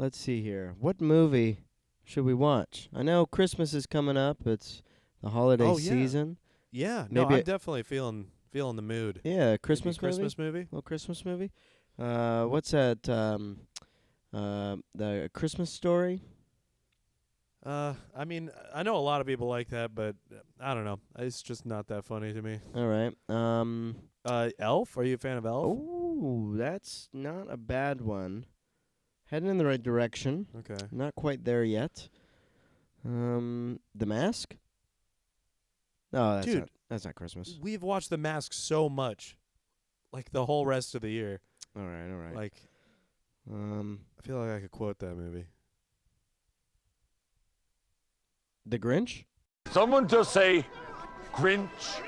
Let's see here. What movie should we watch? I know Christmas is coming up. It's the holiday Oh yeah, season. yeah. No, Maybe I'm definitely feeling the mood. yeah, a Maybe Christmas movie. Christmas movie. Little Christmas movie. What's that? The Christmas Story. I mean, I know a lot of people like that, but I don't know. It's just not that funny to me. All right. Elf? Are you a fan of Elf? Oh, that's not a bad one. Heading in the right direction. Okay. Not quite there yet. The Mask. No, Dude, that's not Christmas. we've watched The Mask so much, like the whole rest of the year. All right. Like, Um, I feel like I could quote that movie. The Grinch. Someone just say Grinch.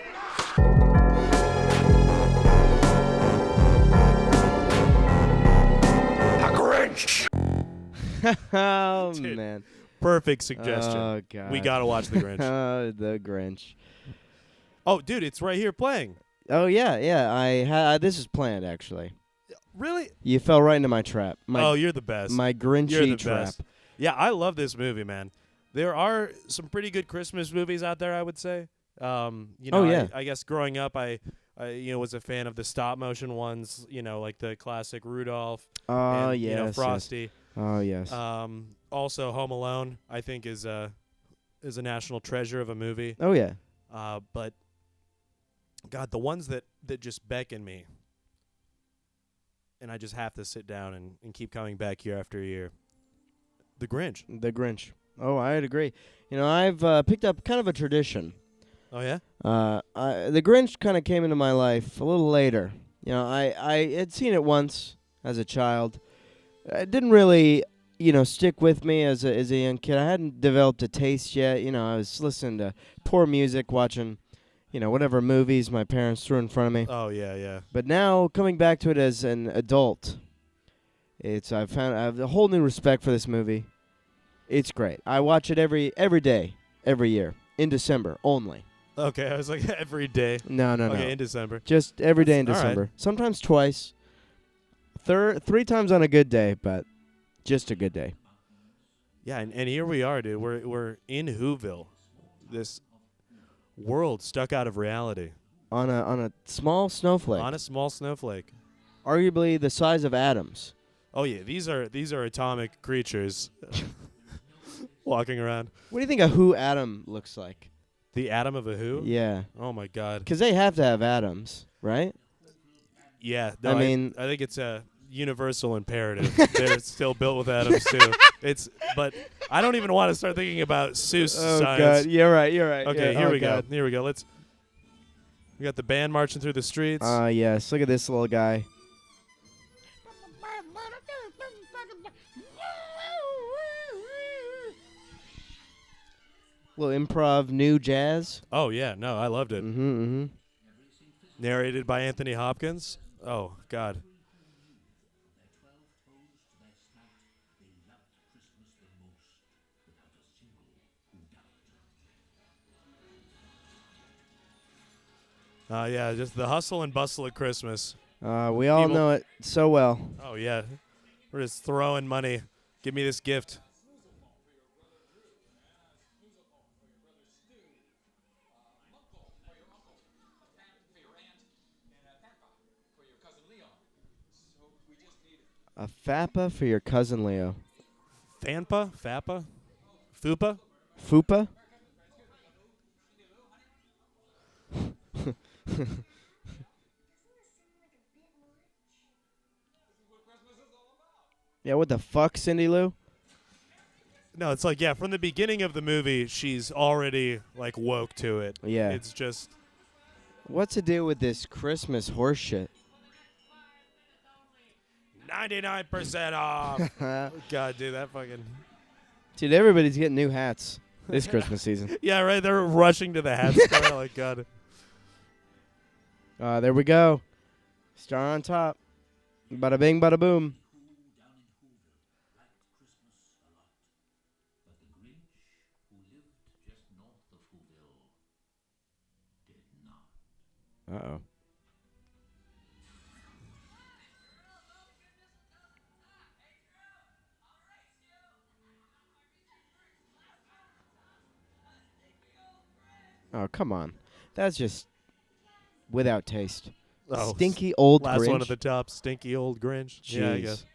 A Grinch. Oh Dude. man. Perfect suggestion. Oh god. We gotta watch The Grinch. The Grinch. Oh, dude, it's right here playing. Oh yeah. This is planned actually. Really? You fell right into my trap. Oh, you're the best. My Grinchy You're the trap. best. Yeah, I love this movie, man. There are some pretty good Christmas movies out there, I would say. Yeah. I guess growing up, I was a fan of the stop motion ones. Like the classic Rudolph. Oh and, yes. Frosty. Yes. Oh yes. Also, Home Alone, I think is a national treasure of a movie. Oh yeah. But God, the ones that just beckon me, and I just have to sit down and keep coming back year after year. The Grinch. The Grinch. Oh, I'd agree. I've picked up kind of a tradition. Oh yeah. The Grinch kind of came into my life a little later. I had seen it once as a child. It didn't really, stick with me as a young kid. I hadn't developed a taste yet. I was listening to poor music, watching, whatever movies my parents threw in front of me. Oh yeah. But now coming back to it as an adult, I have a whole new respect for this movie. It's great. I watch it every day, every year, in December only. Okay, I was like every day. No. Okay, in December. Just every day in All right. December. Sometimes twice. 3 times on a good day, but just a good day. Yeah, and here we are, dude. We're in Whoville, this world stuck out of reality. On a small snowflake. On a small snowflake. Arguably the size of atoms. Oh yeah, these are atomic creatures walking around. What do you think a Who atom looks like? The atom of a Who? Yeah. Oh my God. Because they have to have atoms, right? Yeah. No, I mean, I think it's a universal imperative. They're still built with atoms too. But I don't even want to start thinking about Seuss oh science. God, you're right. Okay, Yeah, here oh we God. go. Here we go. We got the band marching through the streets. Yes. Look at this little guy. Little improv, new jazz. Oh yeah, no, I loved it. Mm-hmm. Narrated by Anthony Hopkins. Oh God. Yeah, just the hustle and bustle of Christmas. We all People- know it so well. Oh yeah, we're just throwing money. Give me this gift. A FAPA for your cousin Leo. Fanpa? Fappa? Fupa? Fupa? Yeah, what the fuck, Cindy Lou? No, it's like, yeah, from the beginning of the movie, she's already, like, woke to it. Yeah. It's just... What's the deal with this Christmas horse shit? 99% off. God, dude, that fucking... Dude, everybody's getting new hats this Christmas season. Yeah, right, they're rushing to the hat store. Like, God. There we go. Star on top. Bada bing, bada boom. Uh-oh. Oh, come on. That's just without taste. Oh, Stinky old last Grinch. one at the top, stinky old Grinch. Yeah, I Jeez. guess.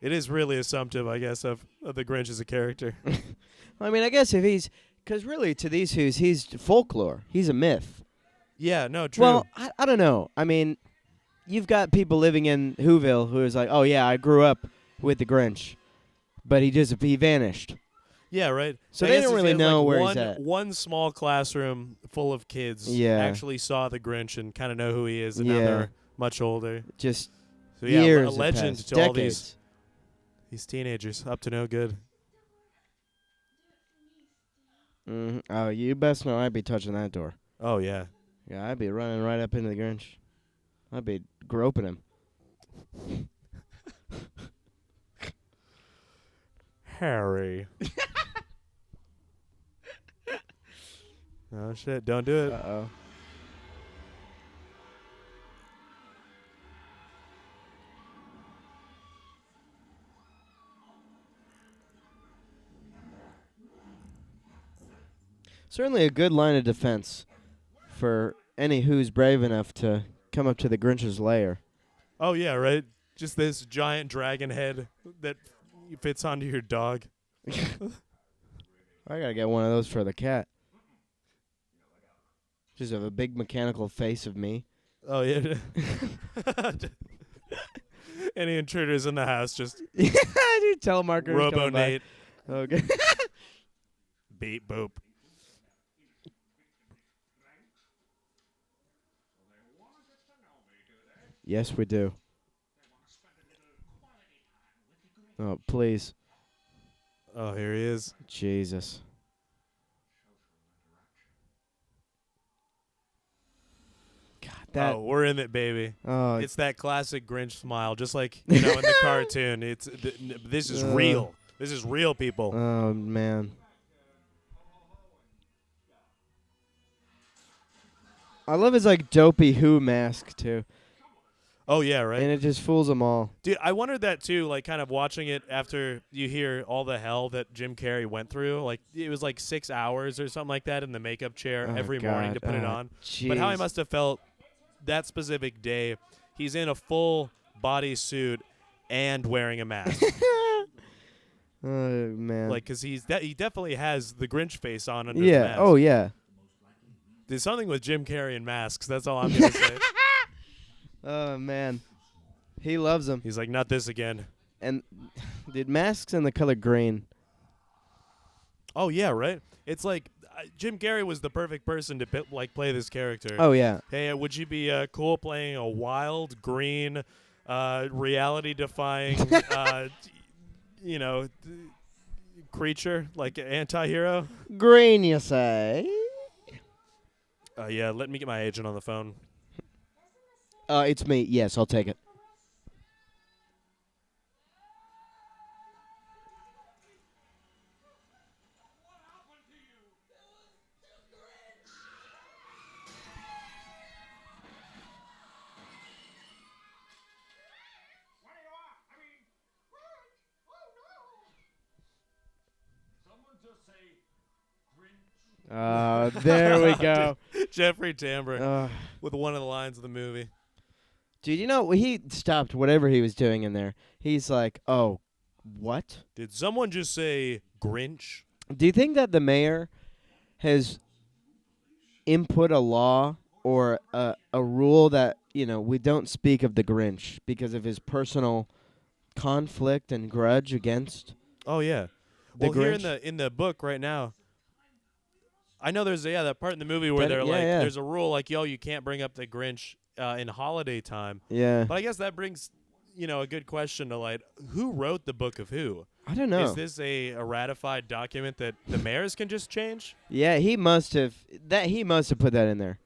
It is really assumptive, I guess, of the Grinch as a character. I mean, I guess if he's... Because really, to these Who's, he's folklore. He's a myth. Yeah, no, true. Well, I don't know. I mean, you've got people living in Whoville who is like, oh, yeah, I grew up with the Grinch. But he vanished. yeah, right. So I they guess don't it's really know like where one, he's at. One small classroom full of kids Yeah. actually saw the Grinch and kind of know who he is, and now Yeah. they're much older. Just So yeah, years a have legend passed, to decades. all these teenagers up to no good. Mm-hmm. Oh, you best know I'd be touching that door. Oh yeah. Yeah, I'd be running right up into the Grinch. I'd be groping him. Harry. Oh shit! Don't do it. Uh-oh. Certainly a good line of defense for any who's brave enough to come up to the Grinch's lair. Oh yeah, right. Just this giant dragon head that fits onto your dog. I gotta get one of those for the cat. Just have a big mechanical face of me. Oh yeah. Any intruders in the house, just Dude, telemarketers Robo coming by. Nate. Okay. Beep boop. Yes, we do. Oh, please. Oh, here he is. Jesus. God, that. Oh, we're in it, baby. Oh, It's that classic Grinch smile, just like in the cartoon. It's this is real. This is real, people. oh man. I love his like dopey Who mask too, Oh yeah, right. and it just fools them all. Dude, I wondered that too, like kind of watching it after you hear all the hell that Jim Carrey went through. Like it was like 6 hours or something like that in the makeup chair Oh, every morning God. to put it on. Jeez. But how he must have felt that specific day. He's in a full body suit and wearing a mask. Oh man. Like, because he definitely has the Grinch face on under the yeah. mask. Oh yeah. There's something with Jim Carrey and masks. That's all I'm going to say. Oh man. He loves them. He's like, not this again. And dude, masks in the color green. Oh, yeah, right? It's like Jim Carrey was the perfect person to play this character. Oh yeah. Hey, would you be cool playing a wild, green, reality-defying, creature, like an anti-hero? Green, you say? Yeah, let me get my agent on the phone. It's me. Yes, I'll take it. There we go. Jeffrey Tambor Uh, with one of the lines of the movie. dude, he stopped whatever he was doing in there. He's like, oh, what? Did someone just say Grinch? Do you think that the mayor has input a law or a rule that, we don't speak of the Grinch because of his personal conflict and grudge against Oh yeah. the Well, here Grinch? in the book right now, I know there's that part in the movie where Yeah. there's a rule like, yo, you can't bring up the Grinch in holiday time. Yeah. But I guess that brings a good question to light. Who wrote the Book of Who? I don't know. Is this a ratified document that the mayors can just change? Yeah, he must have put that in there.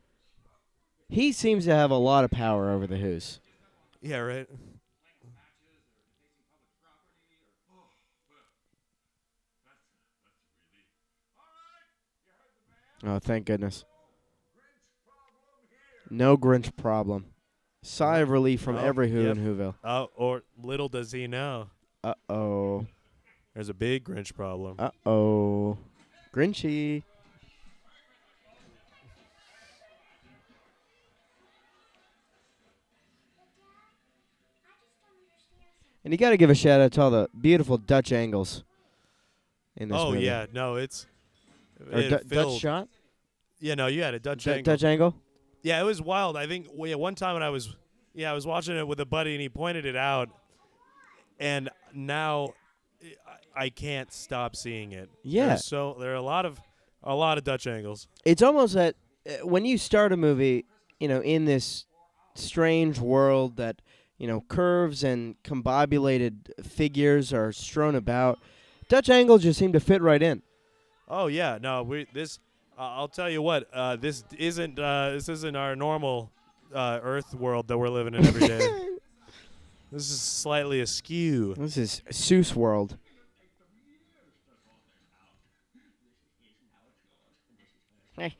He seems to have a lot of power over the Who's. Yeah, right. Oh, thank goodness. No Grinch problem. Sigh of relief from Oh, every Who yep. in Whoville. Oh, or little does he know, Uh-oh. there's a big Grinch problem. Uh-oh. Grinchy. And you got to give a shout out to all the beautiful Dutch angles in this Oh movie. yeah, no, Or it Dutch filled. shot? Yeah, no, you had a Dutch angle. Dutch angle? Yeah, it was wild. I think one time when I was watching it with a buddy and he pointed it out, and now I can't stop seeing it. Yeah. There are a lot of Dutch angles. It's almost that when you start a movie, in this strange world that, curves and combobulated figures are strewn about, Dutch angles just seem to fit right in. Oh yeah, no, I'll tell you what. This isn't our normal Earth world that we're living in every day. This is slightly askew. This is Seuss world. Oh,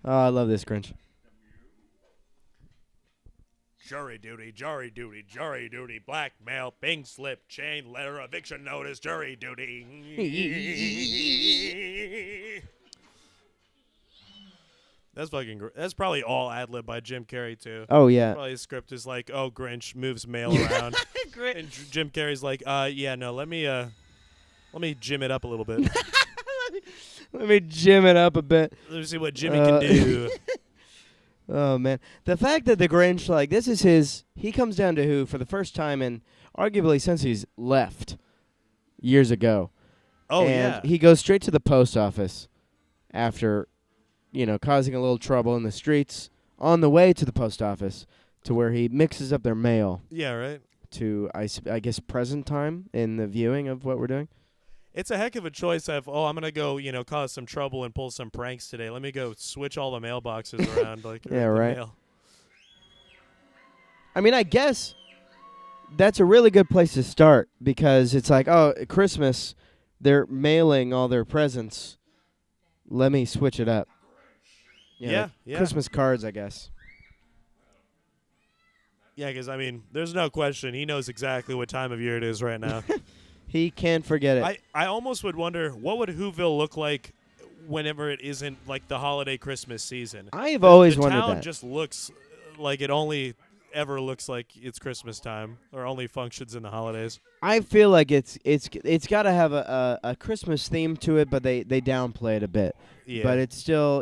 I love this Grinch. Jury duty, jury duty, jury duty, blackmail, pink slip, chain letter, eviction notice, jury duty. That's probably all ad-lib by Jim Carrey, too. Oh, yeah. Probably his script is like, oh, Grinch moves mail around. And Jim Carrey's like, yeah, no, let me jim it up a little bit. Let me jim it up a bit. Let me see what Jimmy can do. Oh, man. The fact that the Grinch, this is he comes down to who for the first time and arguably since he's left years ago. Oh, and yeah. he goes straight to the post office after, causing a little trouble in the streets on the way to the post office to where he mixes up their mail Yeah, right. to, I guess, present time in the viewing of what we're doing. It's a heck of a choice of, I'm going to go, cause some trouble and pull some pranks today. Let me go switch all the mailboxes around. Yeah, right. Mail. I mean, I guess that's a really good place to start because it's like, oh, Christmas, they're mailing all their presents. Let me switch it up. Yeah. Christmas cards, I guess. Yeah, because, there's no question. He knows exactly what time of year it is right now. He can't forget it. I almost would wonder, what would Whoville look like whenever it isn't, the holiday Christmas season? I've always the wondered town that. just looks like it only ever looks like it's Christmas time or only functions in the holidays. I feel like it's got to have a Christmas theme to it, but they downplay it a bit. Yeah. But it's still,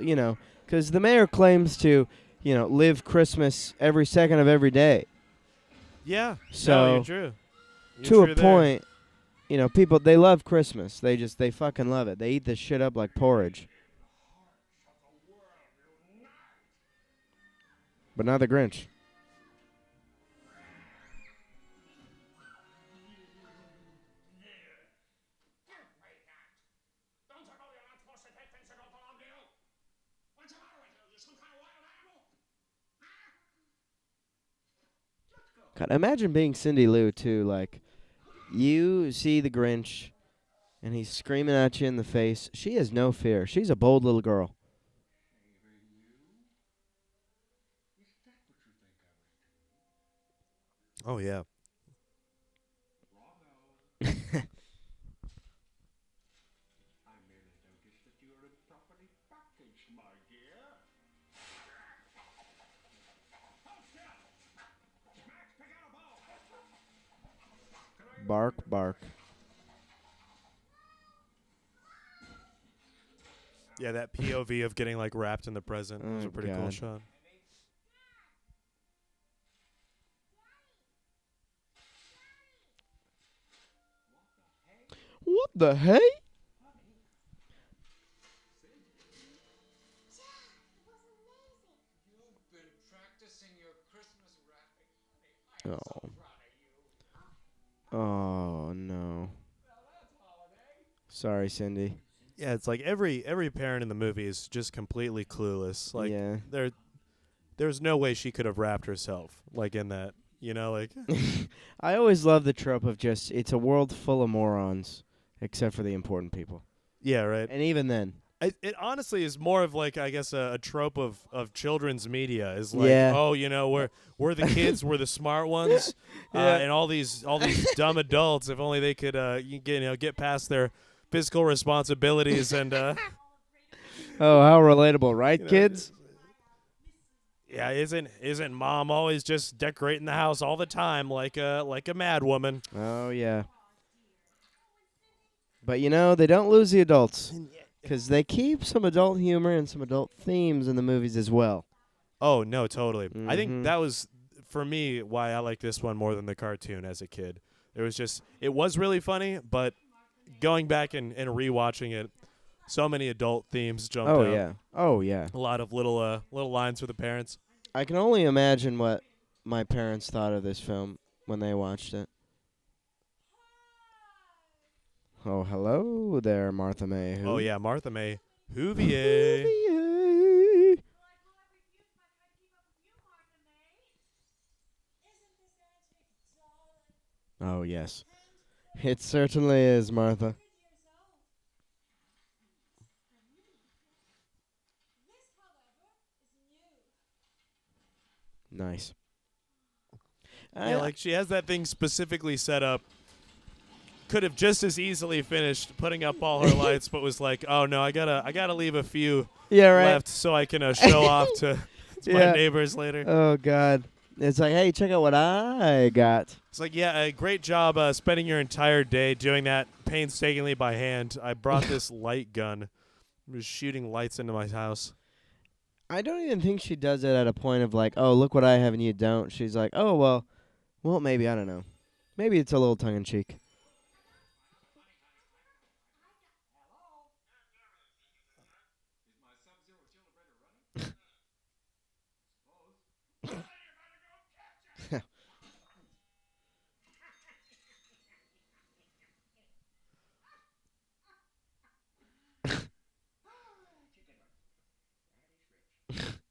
because the mayor claims to, live Christmas every second of every day. Yeah. So no, you're true. You're to true a there. point, people, they love Christmas. They fucking love it. They eat this shit up like porridge. But not the Grinch. God, imagine being Cindy Lou, too. You see the Grinch, and he's screaming at you in the face. She has no fear. She's a bold little girl. Oh, yeah. Bark, bark. Yeah, that POV of getting wrapped in the present was Oh, a pretty cool God. shot. What the hey? Oh. Oh, no. Sorry, Cindy. Yeah, it's like every parent in the movie is just completely clueless. Yeah. There's no way she could have wrapped herself in that. I always love the trope of just, it's a world full of morons, except for the important people. Yeah, right. And even then, It honestly is more of like I guess a trope of children's media is like Yeah. oh we're the kids, we're the smart ones, Yeah. and all these dumb adults, if only they could get past their fiscal responsibilities and Oh, how relatable, right, you know kids? yeah, isn't mom always just decorating the house all the time like a mad woman? Oh yeah. But they don't lose the adults because they keep some adult humor and some adult themes in the movies as well. Oh no, totally. I think Mhm. that was for me why I like this one more than the cartoon as a kid. It was really funny, but going back and rewatching it, so many adult themes jumped Oh out. yeah. Oh yeah. A lot of little lines for the parents. I can only imagine what my parents thought of this film when they watched it. Oh, hello there, Martha May. Who? Oh yeah, Martha May Huvier. Bouvier. Oh yes, it certainly is, Martha. Nice. Yeah, I, like she has that thing specifically set up. Could have just as easily finished putting up all her lights, but was like, "Oh no, I gotta leave a few yeah, right. left so I can show off to my Yeah. neighbors later." Oh God. It's like, hey, check out what I got. It's like, yeah, great job spending your entire day doing that painstakingly by hand. I brought this light gun. I'm just shooting lights into my house. I don't even think she does it at a point of like, oh, look what I have and you don't. She's like, oh well, maybe I don't know. Maybe it's a little tongue in cheek.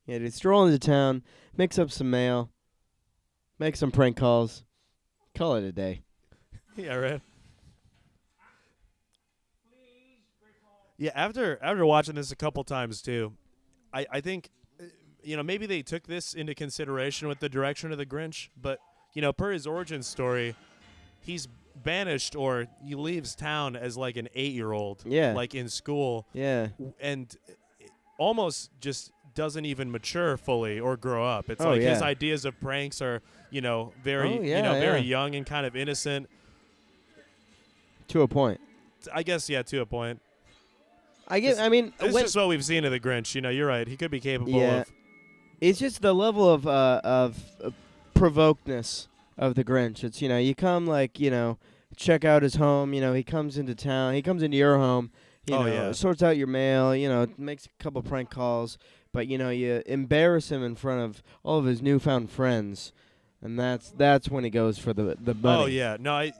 Yeah, dude, stroll into town, mix up some mail, make some prank calls, call it a day. Yeah, right. Yeah, after watching this a couple times too, I think maybe they took this into consideration with the direction of the Grinch, but per his origin story, he's banished or he leaves town as like an 8-year-old, Yeah. like in school, Yeah. and almost just doesn't even mature fully or grow up. It's Oh, like his yeah. ideas of pranks are very Oh, yeah, very yeah. young and kind of innocent. To a point. I guess to a point. I mean, It's when, just what we've seen of the Grinch. You're right. He could be capable yeah, of. it's just the level of provokedness of the Grinch. It's you come like check out his home. He comes into town. He comes into your home. Oh, yeah. Sorts out your mail. Makes a couple prank calls. But you embarrass him in front of all of his newfound friends, and that's when he goes for the money. Oh yeah. No,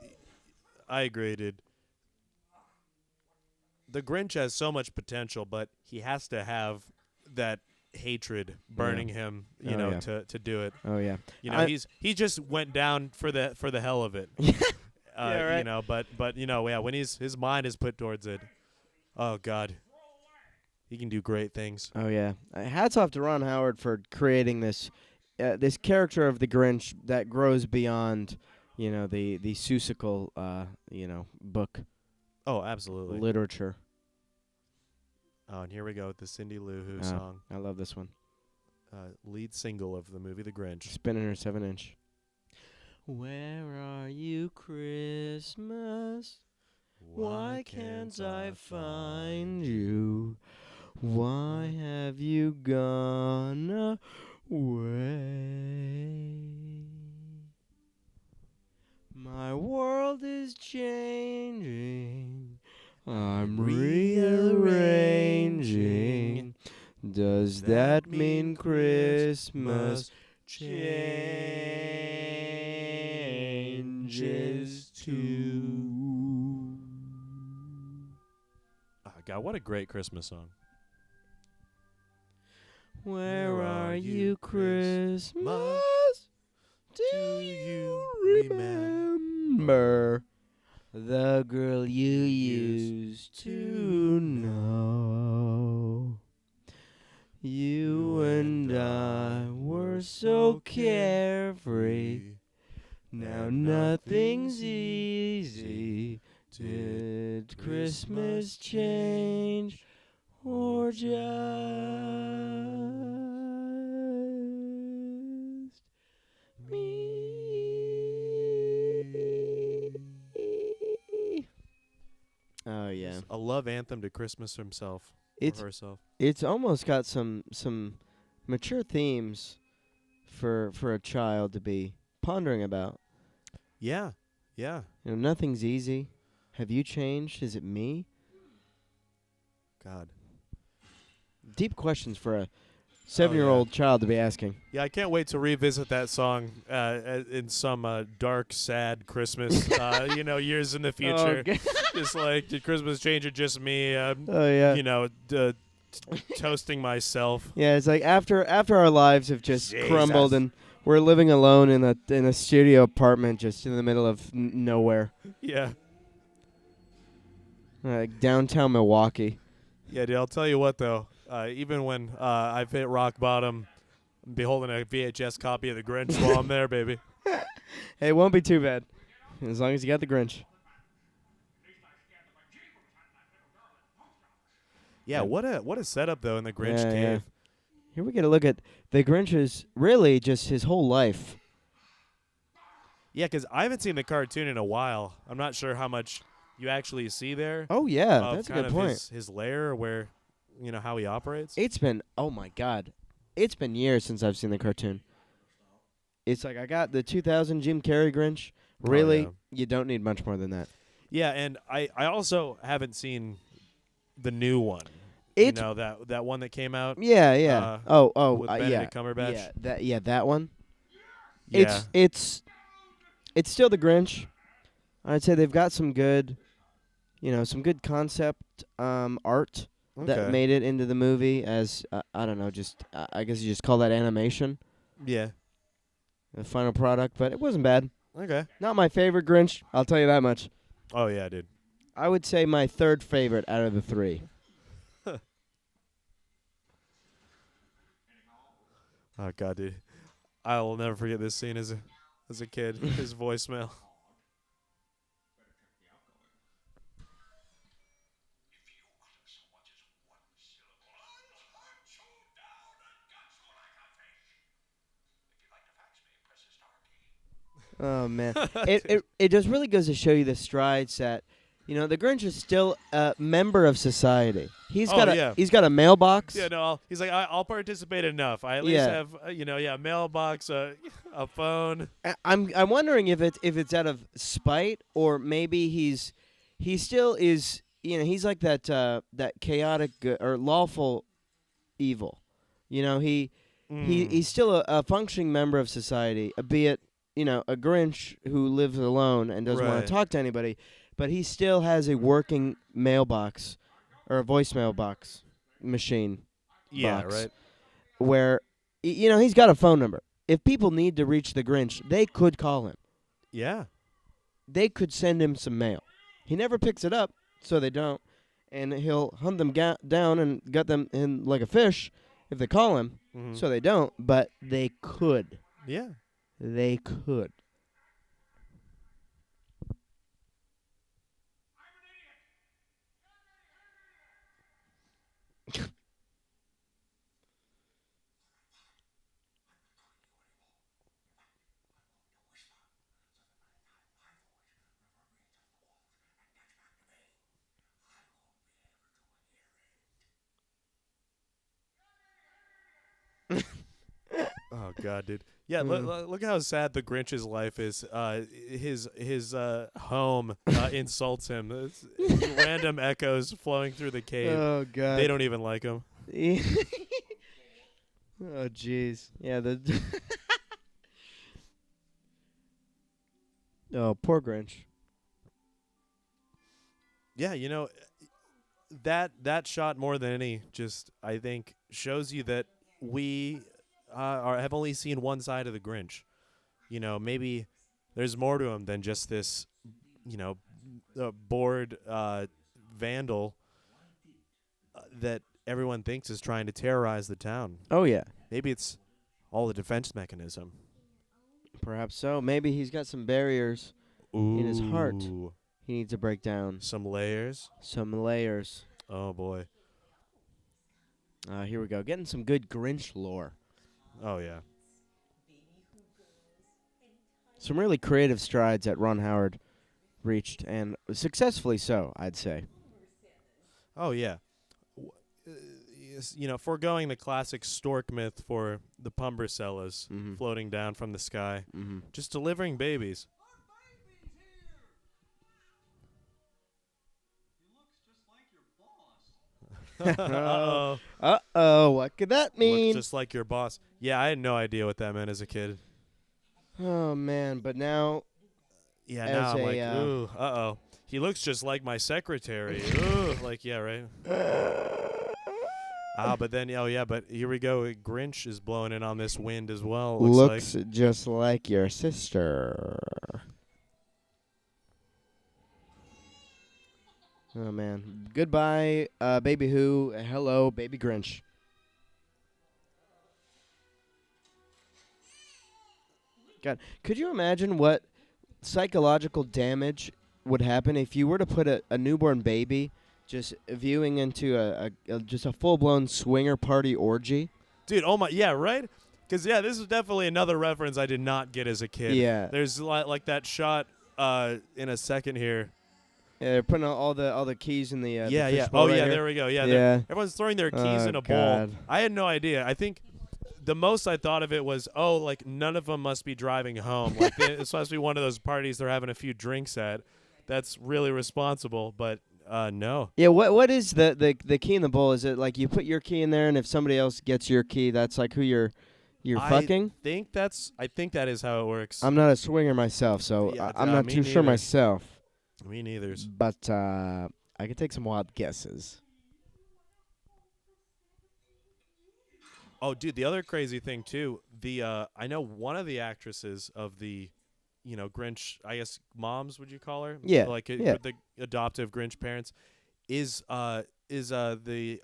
I agree, dude. The Grinch has so much potential, but he has to have that hatred burning him, Oh, yeah. to do it. Oh yeah. He just went down for the hell of it. Yeah, right. But yeah, when his mind is put towards it, oh God, he can do great things. Oh yeah. Hats off to Ron Howard for creating this character of the Grinch that grows beyond the Seussical book Oh, absolutely. literature. Oh, and here we go with the Cindy Lou Who Oh, song, I love this one. lead single of the movie The Grinch. Spinning her 7-inch. Where are you, Christmas? Why can't I find you? Why have you gone away? My world is changing. I'm rearranging. Does that mean Christmas changes too? Oh, God, what a great Christmas song. Where are you, Christmas? Do you remember the girl you used to know? You and I were so carefree. Now nothing's easy. Did Christmas change or just me? Oh yeah. A love anthem to Christmas himself. It's or herself. it's almost got some mature themes for a child to be pondering about. Yeah. Yeah. You know, nothing's easy. Have you changed? Is it me? God. Deep questions for a 7-year-old child to be asking. Yeah, I can't wait to revisit that song in some dark, sad Christmas, years in the future. Okay. Just like, did Christmas change or just me? Oh yeah. Toasting myself. Yeah, it's like after our lives have just Jesus. crumbled and we're living alone in a studio apartment just in the middle of nowhere, Yeah. like downtown Milwaukee. Yeah, dude, I'll tell you what, though. Even when I've hit rock bottom, I'm beholding a VHS copy of The Grinch while I'm there, baby. Hey, it won't be too bad as long as you got the Grinch. Yeah, what a setup, though, in the Grinch Yeah, cave. yeah. Here we get a look at the Grinch's really just his whole life. Yeah, because I haven't seen the cartoon in a while. I'm not sure how much you actually see there. Oh yeah, of that's a kind good of point. His lair, where, how he operates. It's been, oh my God, it's been years since I've seen the cartoon. It's like I got the 2000 Jim Carrey Grinch. Really, yeah. you don't need much more than that. Yeah, and I also haven't seen the new one. It, that one that came out. yeah. With yeah. Benedict Cumberbatch. That one. Yeah. It's still the Grinch. I'd say they've got some good, some good concept art that Okay. made it into the movie as I don't know, just I guess you just call that animation, Yeah. the final product, but it wasn't bad. Okay. Not my favorite Grinch, I'll tell you that much. Oh yeah, dude. I would say my third favorite out of the three. Oh god, dude. I'll never forget this scene as a kid. His voicemail. Oh man, it just really goes to show you the strides that, the Grinch is still a member of society. He's got a mailbox. Yeah, no. He's like, I'll participate enough. I at least Yeah. have, a mailbox, a phone. I'm wondering if it's out of spite or maybe he still is. He's like that chaotic or lawful evil. He's still a functioning member of society, albeit a Grinch who lives alone and doesn't want Right. to talk to anybody, but he still has a working mailbox or a voicemail box machine. Yeah, box, right. Where he's got a phone number. If people need to reach the Grinch, they could call him. Yeah. They could send him some mail. He never picks it up, so they don't, and he'll hunt them down and gut them in like a fish if they call him. Mhm. So they don't, but they could. Yeah. They could. Oh god, dude. Yeah, look how sad the Grinch's life is. His home insults him. It's random echoes flowing through the cave. Oh God. They don't even like him. Oh jeez. Yeah. Oh, poor Grinch. Yeah, that shot more than any just I think shows you that we have only seen one side of the Grinch. Maybe there's more to him than just this, bored vandal that everyone thinks is trying to terrorize the town. Oh yeah, Maybe it's all a defense mechanism. perhaps so. Maybe he's got some barriers in his heart. Ooh. He needs to break down Some layers. some layers. Oh boy. Here we go. Getting some good Grinch lore. Oh yeah. Some really creative strides that Ron Howard reached, and successfully so, I'd say. Oh yeah. Foregoing the classic stork myth for the Pumbercellas Mhm. floating down from the sky, Mm-hmm. just delivering babies. Uh-oh. Uh-oh, what could that mean? Looks just like your boss. Yeah, I had no idea what that meant as a kid. Oh, man, but now... Yeah, As now I'm a, like, ooh, uh-oh. He looks just like my secretary. Ooh, like, yeah, right? But then, but here we go. Grinch is blowing in on this wind as well. Looks like. just like your sister. Oh, man. Goodbye, Baby Who. Hello, Baby Grinch. God, could you imagine what psychological damage would happen if you were to put a newborn baby just viewing into just a full-blown swinger party orgy? Dude, oh my, yeah, right? Because, this is definitely another reference I did not get as a kid. Yeah. There's like that shot in a second here. Yeah, they're putting all the keys in the Yeah. fishbowl Oh, right yeah, here. there we go. Yeah, Yeah. everyone's throwing their keys Oh, in a bowl. God. I had no idea. I think the most I thought of it was, like none of them must be driving home. Like it's supposed to be one of those parties they're having a few drinks at. That's really responsible, but no. Yeah, what is the key in the bowl? Is it like you put your key in there, and if somebody else gets your key, that's like who you're fucking? I think that is how it works. I'm not a swinger myself, so Yeah, I'm not me too sure neither. myself. Me neither. But I could take some wild guesses. Oh, dude, the other crazy thing too. I know one of the actresses of the, Grinch. I guess moms, would you call her? Yeah, Like yeah. the adoptive Grinch parents, is the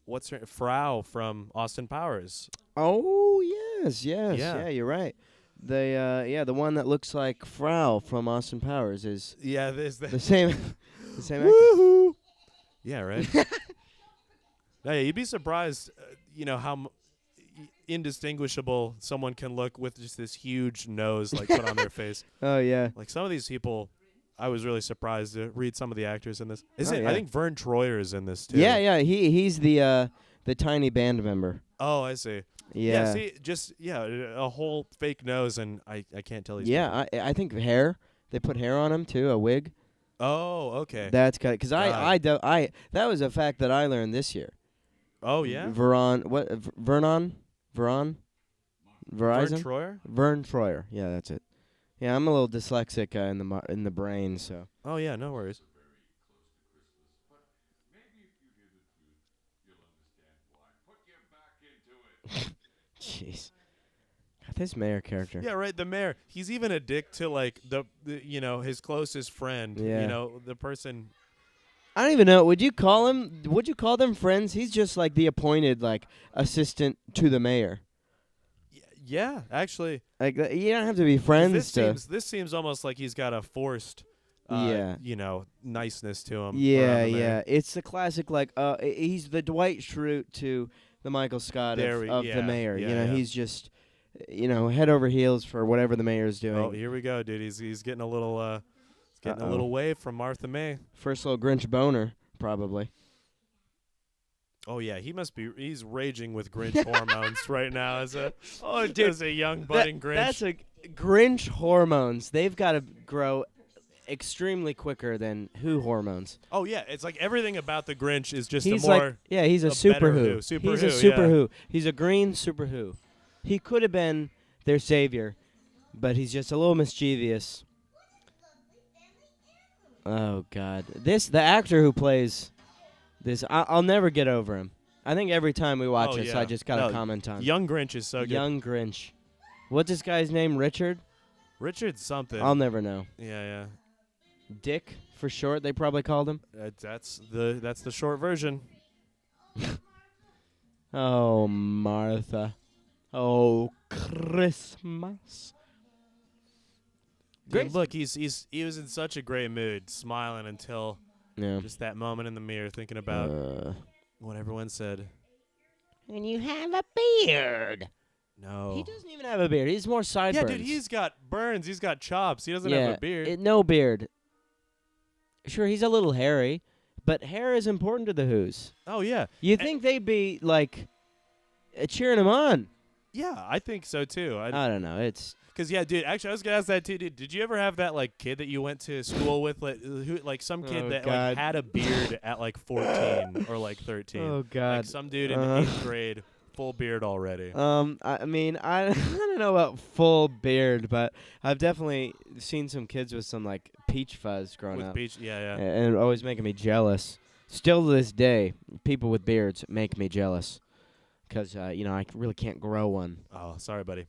what's her Frau from Austin Powers. Oh yes, Yeah. you're right. The one that looks like Frau from Austin Powers is Yeah, there's that. the same actor. Woohoo! Yeah, right. No, yeah, you'd be surprised, how indistinguishable someone can look with just this huge nose like put on their face. Oh yeah. Like some of these people, I was really surprised to read some of the actors in this. Oh, yeah. I think Vern Troyer is in this too. Yeah. He's the tiny band member. Oh, I see. Yeah. See, just a whole fake nose, and I can't tell he's. Yeah, I think hair. They put hair on him too, a wig. Oh, okay. That's good because God. that was a fact that I learned this year. Oh yeah. Veron Verizon. Vern Troyer. Vern Troyer. Yeah, that's it. Yeah, I'm a little dyslexic in the brain, so. Oh yeah, no worries. Jeez. God, this mayor character. Yeah, right. The mayor. He's even a dick to like the his closest friend. Yeah. The person. I don't even know. Would you call them friends? He's just like the appointed like assistant to the mayor. Yeah, actually. Like you don't have to be 'Cause friends This seems almost like he's got a forced. Yeah. Niceness to him. Yeah, around the mayor. It's the classic like he's the Dwight Schrute to the Michael Scott of the mayor. yeah. He's just head over heels for whatever the mayor's doing. Oh, here we go, dude. He's getting a little a little wave from Martha May. First little Grinch boner, probably. Oh yeah, he's raging with Grinch hormones right now as a dude, as a young budding Grinch. That's a Grinch hormones. They've got to grow extremely quicker than Who hormones. Oh yeah, it's like everything about the Grinch is just He's a more like he's a a super better Who. Who. Super He's Who, a super yeah. Who. He's a green super Who. He could have been their savior, but he's just a little mischievous. Oh God, the actor who plays this, I'll never get over him. I think every time we watch this, yeah. I just gotta No, comment on Young Grinch is so good. Young Grinch. What's this guy's name? Richard? Richard something. I'll never know. Yeah. Dick for short. They probably called him. That's the short version. Oh, Martha. Oh, Christmas. Dude, look, he was in such a great mood, smiling until Yeah. just that moment in the mirror, thinking about what everyone said. And you have a beard. No. He doesn't even have a beard. He's more sideburns. Yeah, dude, he's got burns. He's got chops. He doesn't have a beard. No beard. Sure, he's a little hairy, but hair is important to the Who's. Oh, yeah. You think they'd be, like, cheering him on? Yeah, I think so, too. I don't know. It's... Because, yeah, dude, actually, I was going to ask that, too. Dude, did you ever have that, like, kid that you went to school with, like some kid that like had a beard at, like, 14 or, like, 13? Oh, God. Like, some dude in 8th grade, full beard already. I mean, I don't know about full beard, but I've definitely seen some kids with some, like, peach fuzz growing With up. peach, yeah. And always making me jealous. Still to this day, people with beards make me jealous. Because, I really can't grow one. Oh, sorry, buddy.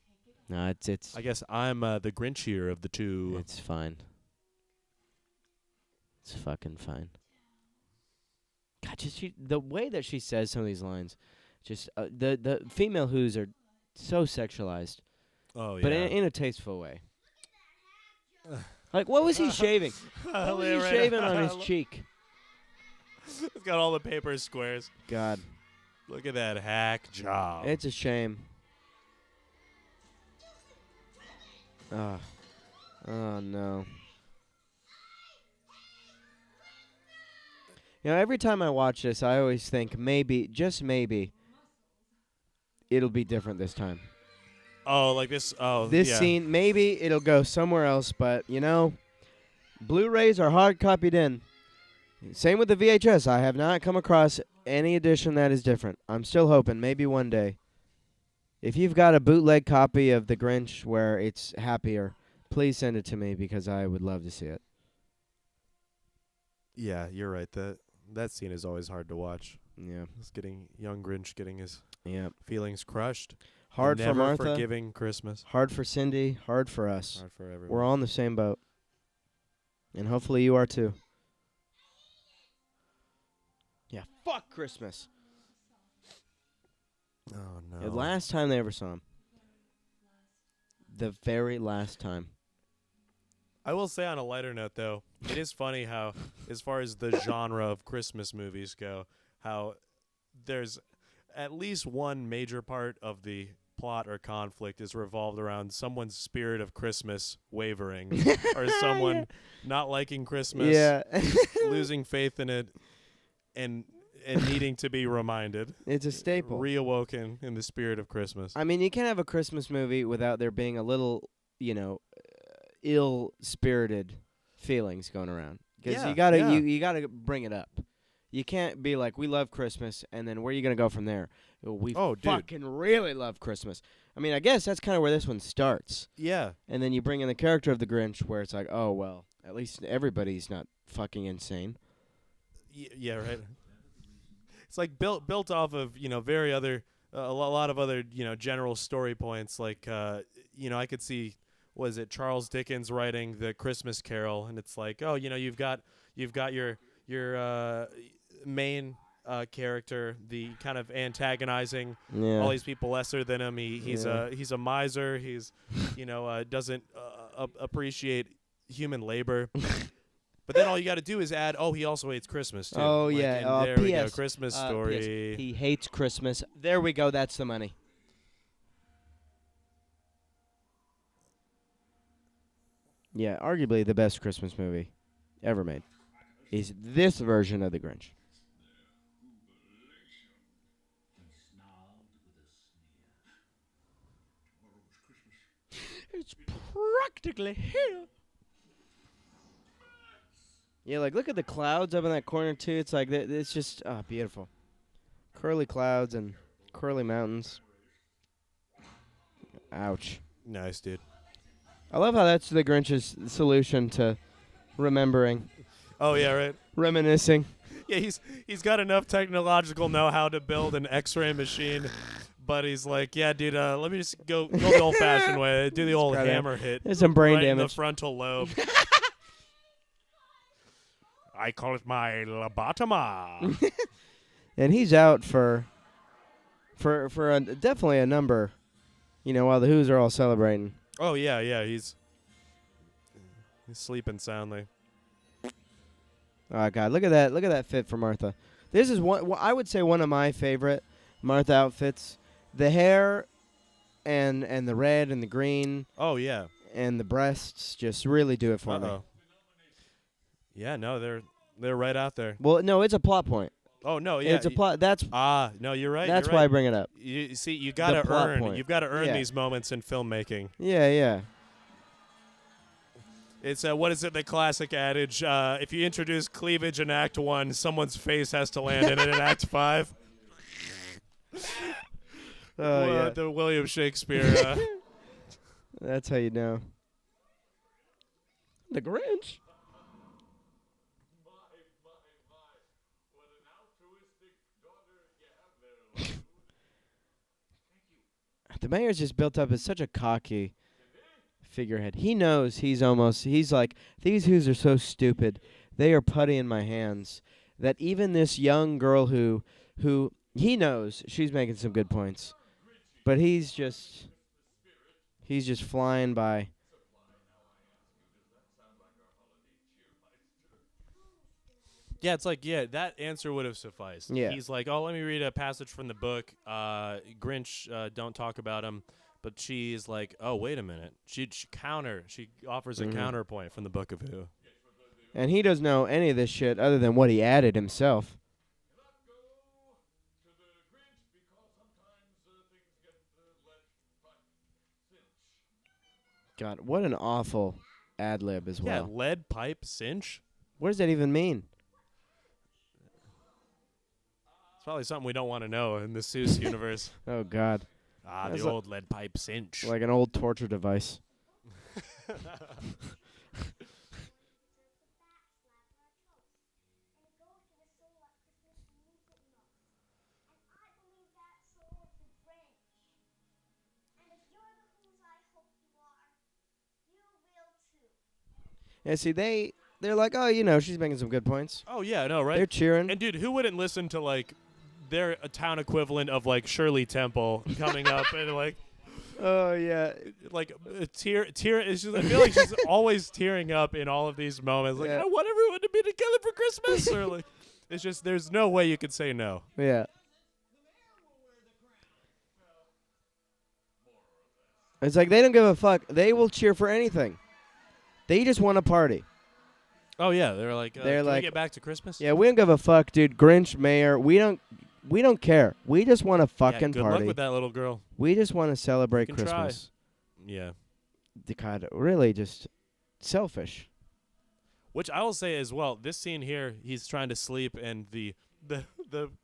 No, it's. I guess I'm the Grinchier of the two. It's fine. It's fucking fine. God, just the way that she says some of these lines, just the female Who's are so sexualized, Oh, yeah. but in a tasteful way. Like, what was he shaving? What was he shaving on his cheek? It's got all the paper squares. God, Look at that hack job. it's a shame. Oh no. Every time I watch this, I always think maybe, just maybe, it'll be different this time. Oh, like this. Oh, This yeah. scene, maybe it'll go somewhere else, but, Blu-rays are hard copied in. Same with the VHS. I have not come across any edition that is different. I'm still hoping, maybe one day. If you've got a bootleg copy of The Grinch where it's happier, please send it to me because I would love to see it. Yeah, you're right. That scene is always hard to watch. Yeah. It's young Grinch getting his Yeah. feelings crushed. Hard for Never Martha. forgiving Christmas. Hard for Cindy. Hard for us. Hard for everyone. We're all in the same boat. And hopefully you are too. Yeah, fuck Christmas. Oh, no. The last time they ever saw him. The very last time. I will say on a lighter note, though, it is funny how, as far as the genre of Christmas movies go, how there's at least one major part of the plot or conflict is revolved around someone's spirit of Christmas wavering or someone not liking Christmas, losing faith in it, and needing to be reminded. It's a staple. Reawoken in the spirit of Christmas. I mean, you can't have a Christmas movie without there being a little, ill-spirited feelings going around. Because Yeah, you gotta yeah. you gotta bring it up. You can't be like, we love Christmas, and then where are you gonna go from there? We dude. fucking really love Christmas. I mean, I guess that's kind of where this one starts. Yeah. And then you bring in the character of the Grinch, where it's like, oh well, at least everybody's not fucking insane. Yeah, right. It's like built off of very other a lot of other general story points. Like I could see, was it Charles Dickens writing the Christmas Carol, and it's like, oh, you've got your main character, the kind of antagonizing all these people lesser than him. He's a miser. He's doesn't appreciate human labor. But then all you got to do is add, he also hates Christmas, too. Oh, Like, yeah. and there we go. P.S. Christmas P.S. story. He hates Christmas. There we go. That's the money. Yeah, arguably the best Christmas movie ever made is this version of The Grinch. It's practically here. Yeah, like, look at the clouds up in that corner, too. It's like, it's just, beautiful. Curly clouds and curly mountains. Ouch. Nice, dude. I love how that's the Grinch's solution to remembering, Oh, yeah, right. reminiscing. Yeah, he's got enough technological know-how to build an X-ray machine, but he's like, yeah, dude, let me just go the old-fashioned way. Do the old Gotta- hammer hit. There's some brain right in the damage. frontal lobe. I call it my lobotoma. and he's out for definitely a number. While the Who's are all celebrating. Oh yeah, he's sleeping soundly. Oh God, look at that fit for Martha. This is I would say one of my favorite Martha outfits. The hair and the red and the green Oh yeah. and the breasts just really do it for me. Uh-oh. Yeah, no, they're right out there. Well, no, it's a plot point. Oh no, yeah. It's a plot. No, you're right. That's you're why right. I bring it up. You see, you gotta plot earn. point. You've got to earn Yeah. these moments in filmmaking. Yeah. It's what is it? The classic adage: if you introduce cleavage in Act 1, someone's face has to land in it in Act 5. Oh yeah. The William Shakespeare. That's how you know. The Grinch. The mayor's just built up as such a cocky figurehead. He knows he's like, these Who's are so stupid. They are putty in my hands. That even this young girl who he knows she's making some good points. But he's just flying by. Yeah, it's like, that answer would have sufficed. Yeah. He's like, oh, let me read a passage from the book. Grinch, don't talk about him. But she's like, oh, wait a minute. She offers a counterpoint from the Book of Who. And he doesn't know any of this shit other than what he added himself. God, what an awful ad lib as well. Yeah, lead pipe cinch. What does that even mean? It's probably something we don't want to know in the Seuss universe. Oh, God. The old lead pipe cinch. Like an old torture device. Yeah, see, they're like, oh, she's making some good points. Oh, yeah, no, right? They're cheering. And, dude, who wouldn't listen to, like, their town equivalent of, like, Shirley Temple coming up and, like, Oh, yeah. like, tear. It's just, I feel like she's always tearing up in all of these moments. Like, Yeah. I want everyone to be together for Christmas. Or, like, it's just, there's no way you could say no. Yeah. It's like they don't give a fuck. They will cheer for anything. They just want to party. Oh, yeah. They're like, They're can like- we get back to Christmas? Yeah, we don't give a fuck, dude. Grinch, mayor, we don't care. We just want to Yeah, fucking good party. luck with that little girl. We just want to celebrate You can try. Christmas. Yeah. God, really just selfish. Which I will say as well, this scene here, he's trying to sleep, and the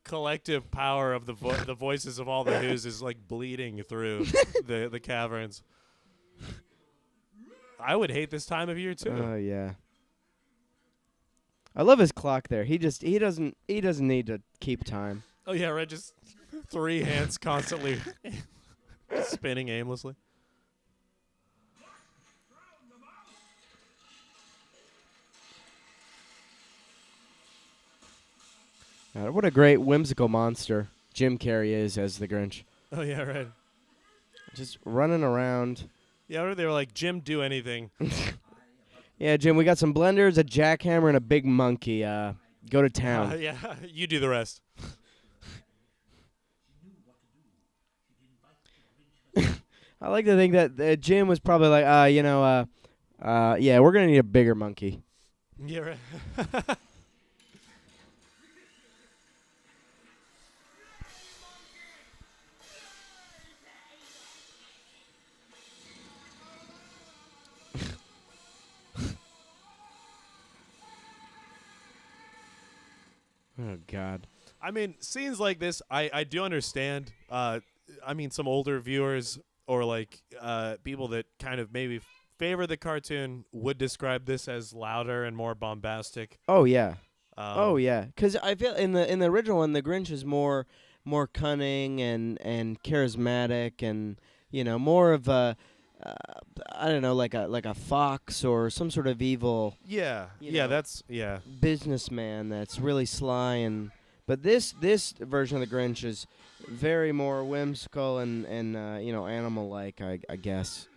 collective power of the voices of all the Who's is like bleeding through the caverns. I would hate this time of year too. Oh yeah. I love his clock there. He doesn't need to keep time. Oh yeah, right. Just 3 hands constantly spinning aimlessly. God, what a great whimsical monster Jim Carrey is as the Grinch. Oh yeah, right. Just running around. Yeah, they were like, Jim, do anything. Yeah, Jim, we got some blenders, a jackhammer, and a big monkey. Go to town. Yeah, you do the rest. I like to think that Jim was probably like, yeah, we're going to need a bigger monkey. Yeah, right. Oh, God. I mean, scenes like this, I do understand. I mean, some older viewers or like people that kind of maybe favor the cartoon would describe this as louder and more bombastic. Oh, yeah. Um, Yeah. Because I feel in the original one, the Grinch is more cunning and charismatic and, more of a, I don't know, like a fox or some sort of evil Yeah, You yeah, know. that's businessman that's really sly and But this version of the Grinch is very more whimsical and animal like. I guess.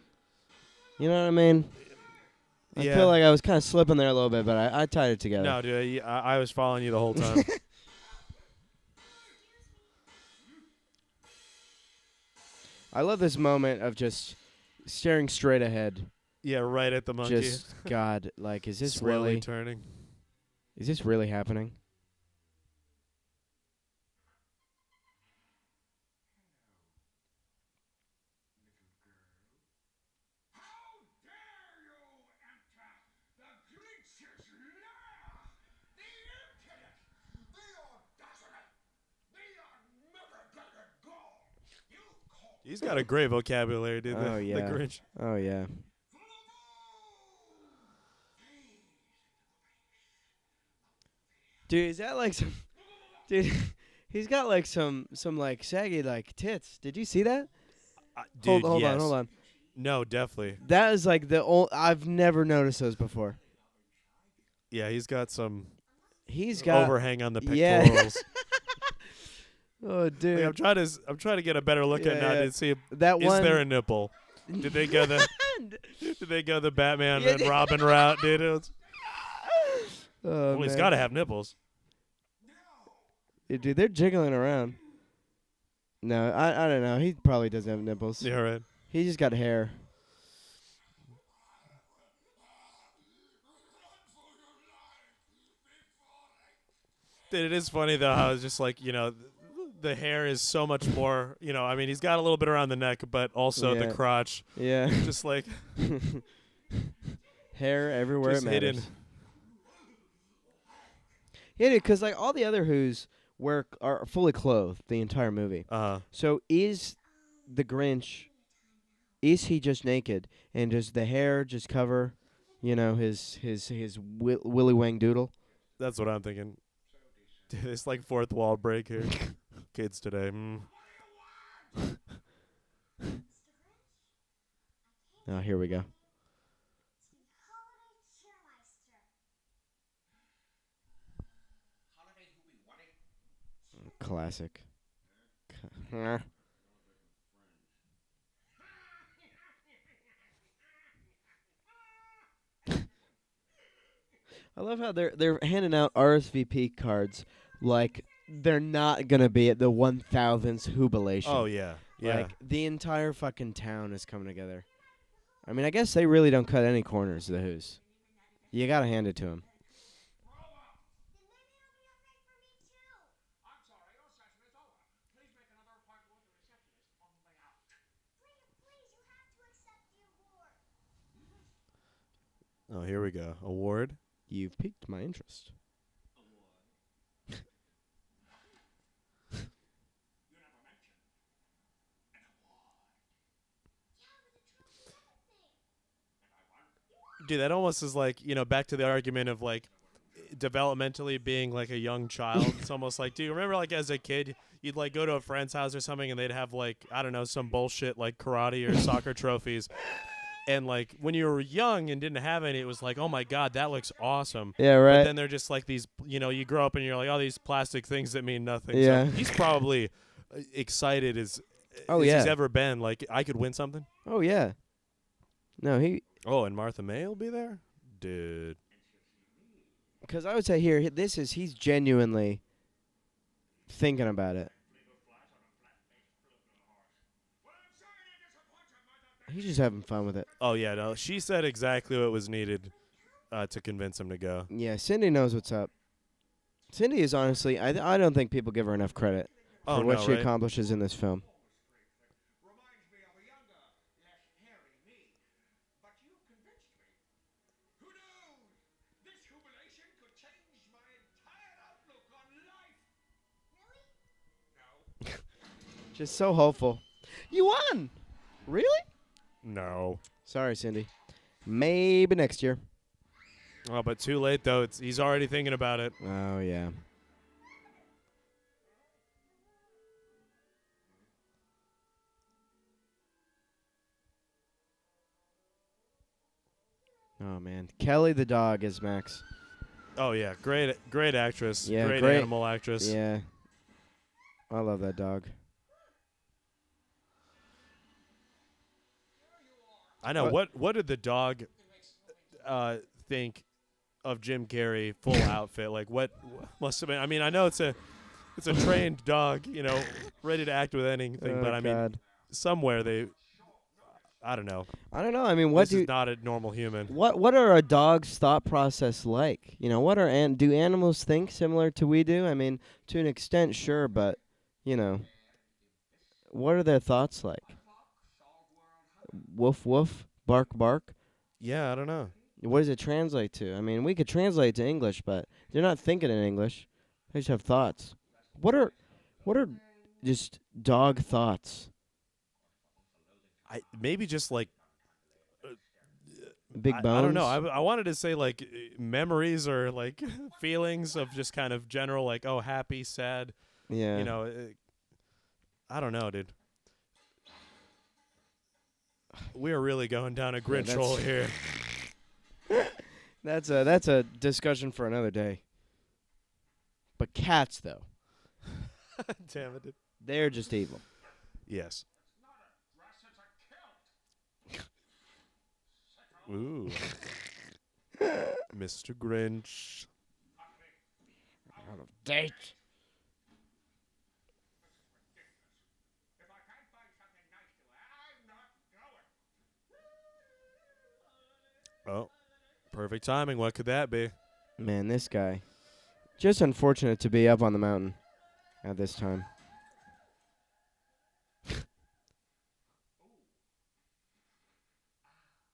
You know what I mean? I Yeah. feel like I was kind of slipping there a little bit, but I tied it together. No, dude, I was following you the whole time. I love this moment of just staring straight ahead. Yeah, right at the monkey. Just God, like, is this slowly turning. really happening? He's got a great vocabulary, dude. Oh The yeah. Grinch. Oh yeah. Dude, is that like some? Dude, he's got like some like saggy like tits. Did you see that? Dude, hold yes. hold on. No, definitely. That is like the old. I've never noticed those before. Yeah, he's got some He's got overhang on the yeah. pectorals. Oh, dude. Like, I'm trying to get a better look at Yeah, now yeah. to see if, That is one. there a nipple? Did they go the Batman Yeah, and Robin route, dude? Oh, Well, he's man. got to have nipples. Yeah, dude, they're jiggling around. No, I don't know. He probably doesn't have nipples. Yeah, right. He just got hair. Dude, it is funny though how it's just like, the hair is so much more, I mean, he's got a little bit around the neck, but also the Yeah. crotch, Yeah. just like Hair everywhere just it matters. hidden. Yeah, dude, because like all the other Who's are fully clothed the entire movie. So is the Grinch? Is he just naked and does the hair just cover, his Willy Wang Doodle? That's what I'm thinking. Dude, it's like fourth wall break here. Kids today. Oh, here we go. Classic. I love how they're handing out RSVP cards like they're not gonna be at the 1000th jubilation. Oh, yeah. Yeah. Like the entire fucking town is coming together. I mean, I guess they really don't cut any corners. The Who's. You gotta hand it to them. Oh, here we go. Award. You've piqued my interest. Dude, that almost is like, back to the argument of like developmentally being like a young child. It's almost like, do you remember like as a kid, you'd like go to a friend's house or something and they'd have like, I don't know, some bullshit like karate or soccer trophies. And like when you were young and didn't have any, it was like, oh my God, that looks awesome. Yeah, right. But then they're just like these, you grow up and you're like, oh, these plastic things that mean nothing. Yeah. So he's probably excited as he's ever been. Like, I could win something. Oh yeah. No, he. Oh, and Martha May will be there? Dude. Because I would say here, he's genuinely thinking about it. He's just having fun with it. Oh, yeah, no. She said exactly what was needed to convince him to go. Yeah, Cindy knows what's up. Cindy is honestly, I don't think people give her enough credit for what she accomplishes in this film. Just so hopeful. You won! Really? No. Sorry, Cindy. Maybe next year. Oh, but too late, though. He's already thinking about it. Oh, yeah. Oh, man. Kelly the dog is Max. Oh yeah, great actress, Yeah, great great. animal actress. Yeah, I love that dog. I know. What did the dog think of Jim Carrey full outfit? Like what must have been? I mean, I know it's a trained dog, ready to act with anything. Oh But I mean, God. somewhere I don't know. I don't know. I mean, This is not a normal human. what are a dog's thought process like? What are do animals think similar to we do? I mean, to an extent, sure, but you know, what are their thoughts like? Woof woof, bark bark. Yeah, I don't know. What does it translate to? I mean, we could translate it to English, but they're not thinking in English. They just have thoughts. What are just dog thoughts? Maybe just like Big I don't bones. know. I wanted to say like memories or like feelings of just kind of general like happy, sad. Yeah. I don't know, dude. We are really going down a Grinch that's- hole here. That's a discussion for another day. But cats, though, Damn it. Dude. they're just evil. Yes. Ooh. Mr. Grinch. Out of date. Oh, perfect timing. What could that be? Man, this guy. Just unfortunate to be up on the mountain at this time.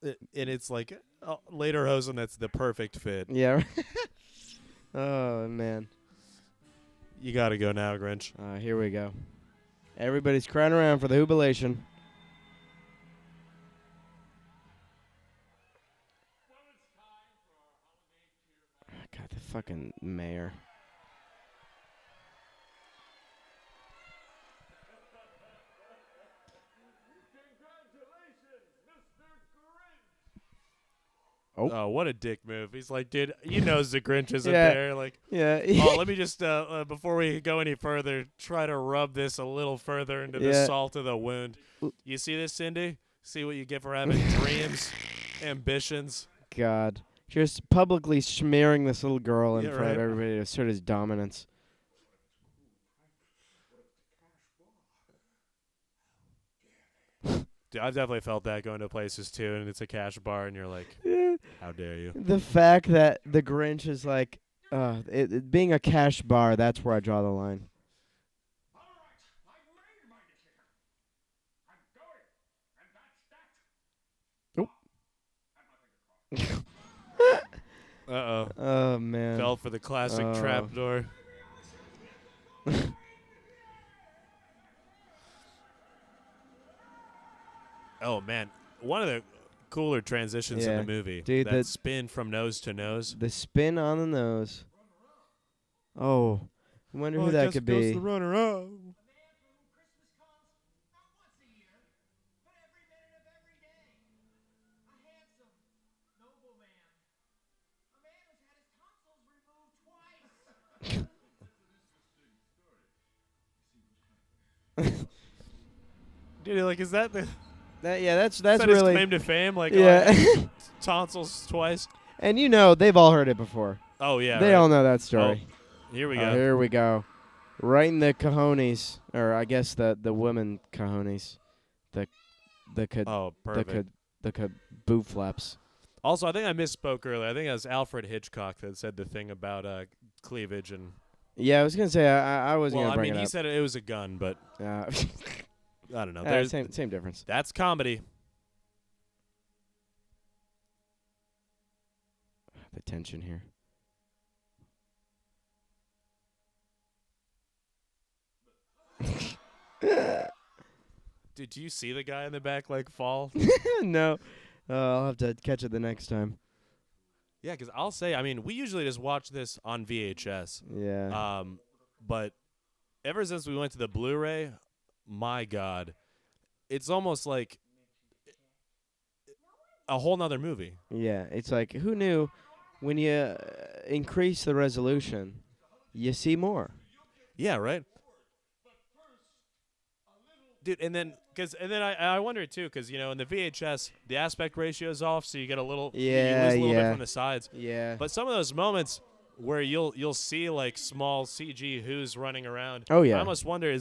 And it's like later Hosen, that's the perfect fit. Yeah. Oh, man. You got to go now, Grinch. Here we go. Everybody's crying around for the jubilation. God, the fucking mayor. Oh, what a dick move. He's like, dude, the Grinch isn't Yeah. there. Like, Yeah. oh, let me just, before we go any further, try to rub this a little further into the Yeah. salt of the wound. You see this, Cindy? See what you get for having dreams, ambitions? God. Just publicly smearing this little girl in Yeah, front of right. everybody to assert his dominance. Dude, I've definitely felt that going to places, too, and it's a cash bar, and you're like, Yeah. how dare you? The fact that the Grinch is like, it being a cash bar, that's where I draw the line. Uh-oh. Oh, man. Fell for the classic Oh. trapdoor. Oh, man. One of the cooler transitions in Yeah. the movie. Dude, that that- spin from nose to nose. The spin on the nose. Oh. I wonder who that could be. runner-up. Dude, like, is that the That's is that really. his claim to fame? Like, Yeah. tonsils twice. And they've all heard it before. Oh yeah, They right. all know that story. Here we Oh, go. here we go. Right in the cojones, or I guess the women cojones, the Oh, perfect. boob flaps. Also, I think I misspoke earlier. I think it was Alfred Hitchcock that said the thing about cleavage and. Yeah, I was gonna say I was Well, gonna I bring mean, he it up. said it was a gun, but I don't know. There's same difference. that's comedy. The tension here. Did you see the guy in the back like fall? No, I'll have to catch it the next time. Yeah, because I'll say, I mean, we usually just watch this on VHS. Yeah. But ever since we went to the Blu-ray, my God, it's almost like a whole nother movie. Yeah, it's like who knew when you increase the resolution, you see more. Yeah, right. Dude, and then I wonder too, because in the VHS the aspect ratio is off, so you get a little you Yeah, lose a little bit yeah. from the sides. Yeah. But some of those moments where you'll see like small CG who's running around. Oh, yeah. I almost wonder,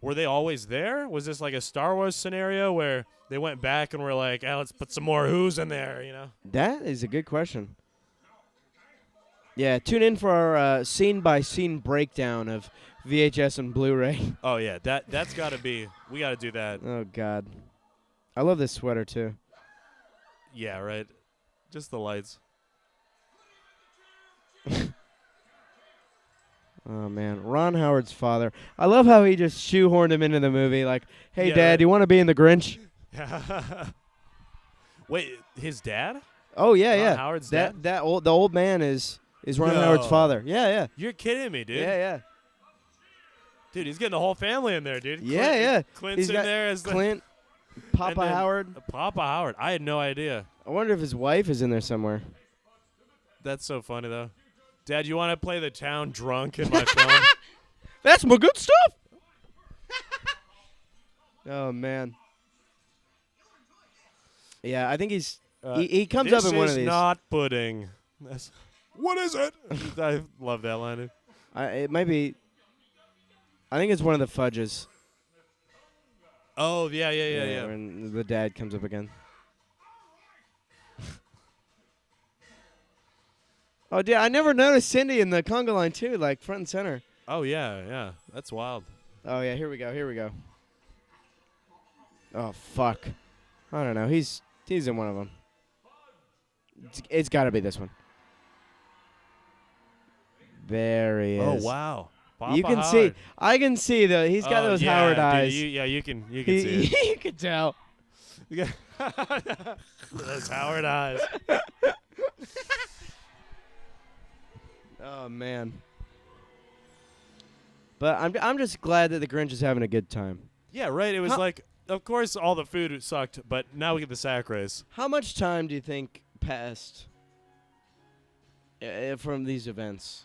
were they always there? Was this like a Star Wars scenario where they went back and were like, let's put some more who's in there, That is a good question. Yeah, tune in for our scene-by-scene breakdown of VHS and Blu-ray. Oh yeah, that's got to be. We got to do that. Oh, God. I love this sweater, too. Yeah, right. Just the lights. Oh, man. Ron Howard's father. I love how he just shoehorned him into the movie. Like, hey, Yeah, Dad, right. you want to be in The Grinch? Wait, his dad? Oh, yeah, Ron yeah. Howard's that dad? the old man is Ron No. Howard's father. Yeah, yeah. You're kidding me, dude. Yeah. Dude, he's getting the whole family in there, dude. Yeah, yeah. Clint's He's in got there as Clint, Papa then- Howard. Papa Howard. I had no idea. I wonder if his wife is in there somewhere. That's so funny, though. Dad, you want to play the town drunk in my film? That's my good stuff. Oh, man. Yeah, I think he comes up in one of This these. is not pudding. What is it? I love that line, dude. It might be. I think it's one of the fudges. Oh, yeah. When the dad comes up again. Oh, dude, I never noticed Cindy in the conga line, too, like front and center. Oh, yeah. That's wild. Oh, yeah, here we go. Oh, fuck. I don't know. He's in one of them. It's got to be this one. There he is. Oh, wow. Papa You can Howard. see. I can see though. He's got those yeah, Howard dude, eyes. you can see it. You can tell. Those Howard eyes. Oh man. But I'm just glad that the Grinch is having a good time. Yeah, right. It was How- like, of course, all the food sucked, but now we get the sack race. How much time do you think passed from these events?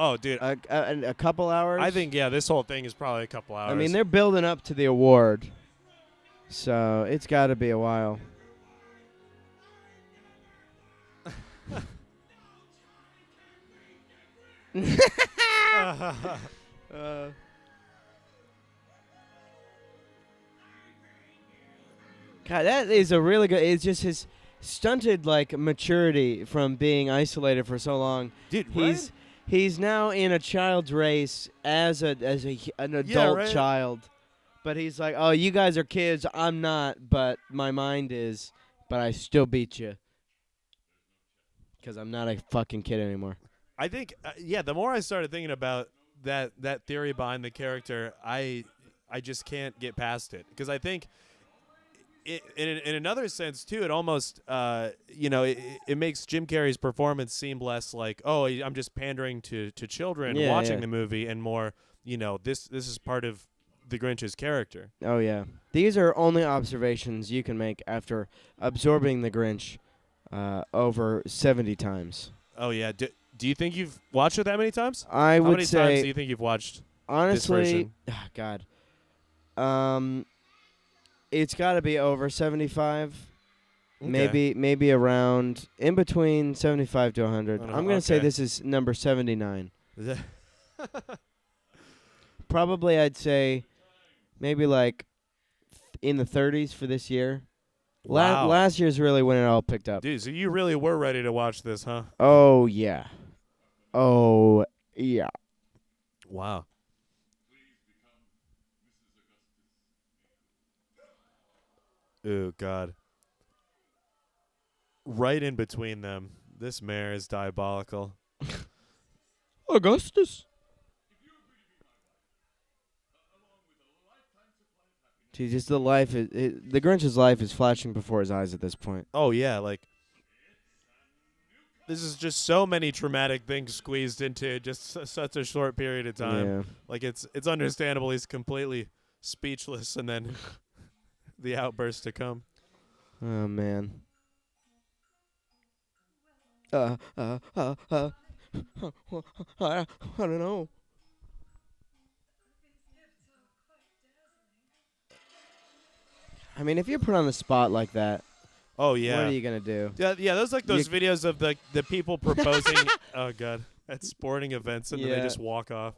Oh, dude. A couple hours? I think, this whole thing is probably a couple hours. I mean, they're building up to the award, so it's got to be a while. God, that is a really good. It's just his stunted like maturity from being isolated for so long. dude, He's now in a child's race as an adult right. child, but he's like, oh, you guys are kids, I'm not, but my mind is, but I still beat you because I'm not a fucking kid anymore. I think, the more I started thinking about that theory behind the character, I just can't get past it. Because I think, in another sense, too, it almost, it makes Jim Carrey's performance seem less like, oh, I'm just pandering to children watching the movie, and more, this is part of the Grinch's character. Oh, yeah. These are only observations you can make after absorbing the Grinch over 70 times. Oh, yeah. Do you think you've watched it that many times? I How would many say, times do you think you've watched honestly, this God, it's got to be over 75. Okay. Maybe around in between 75 to 100. Uh-huh, I'm going to say okay. this is number 79. version? Probably I'd say maybe like in the 30s for this year. Wow. Last year's really when it all picked up. Dude, so you really were ready to watch this, huh? Oh, yeah. Oh, yeah. Wow. Oh, God. Right in between them. This mayor is diabolical. Augustus. See, just the life the Grinch's life is flashing before his eyes at this point. Oh, yeah, like, this is just so many traumatic things squeezed into just such a short period of time. Yeah. Like, it's understandable he's completely speechless, and then the outburst to come. Oh man. I don't know. I mean, if you're put on the spot like that, Oh what are yeah. you gonna do? Yeah, those like You those videos of the people proposing. Oh god, at sporting events, and then they Yeah. just walk off.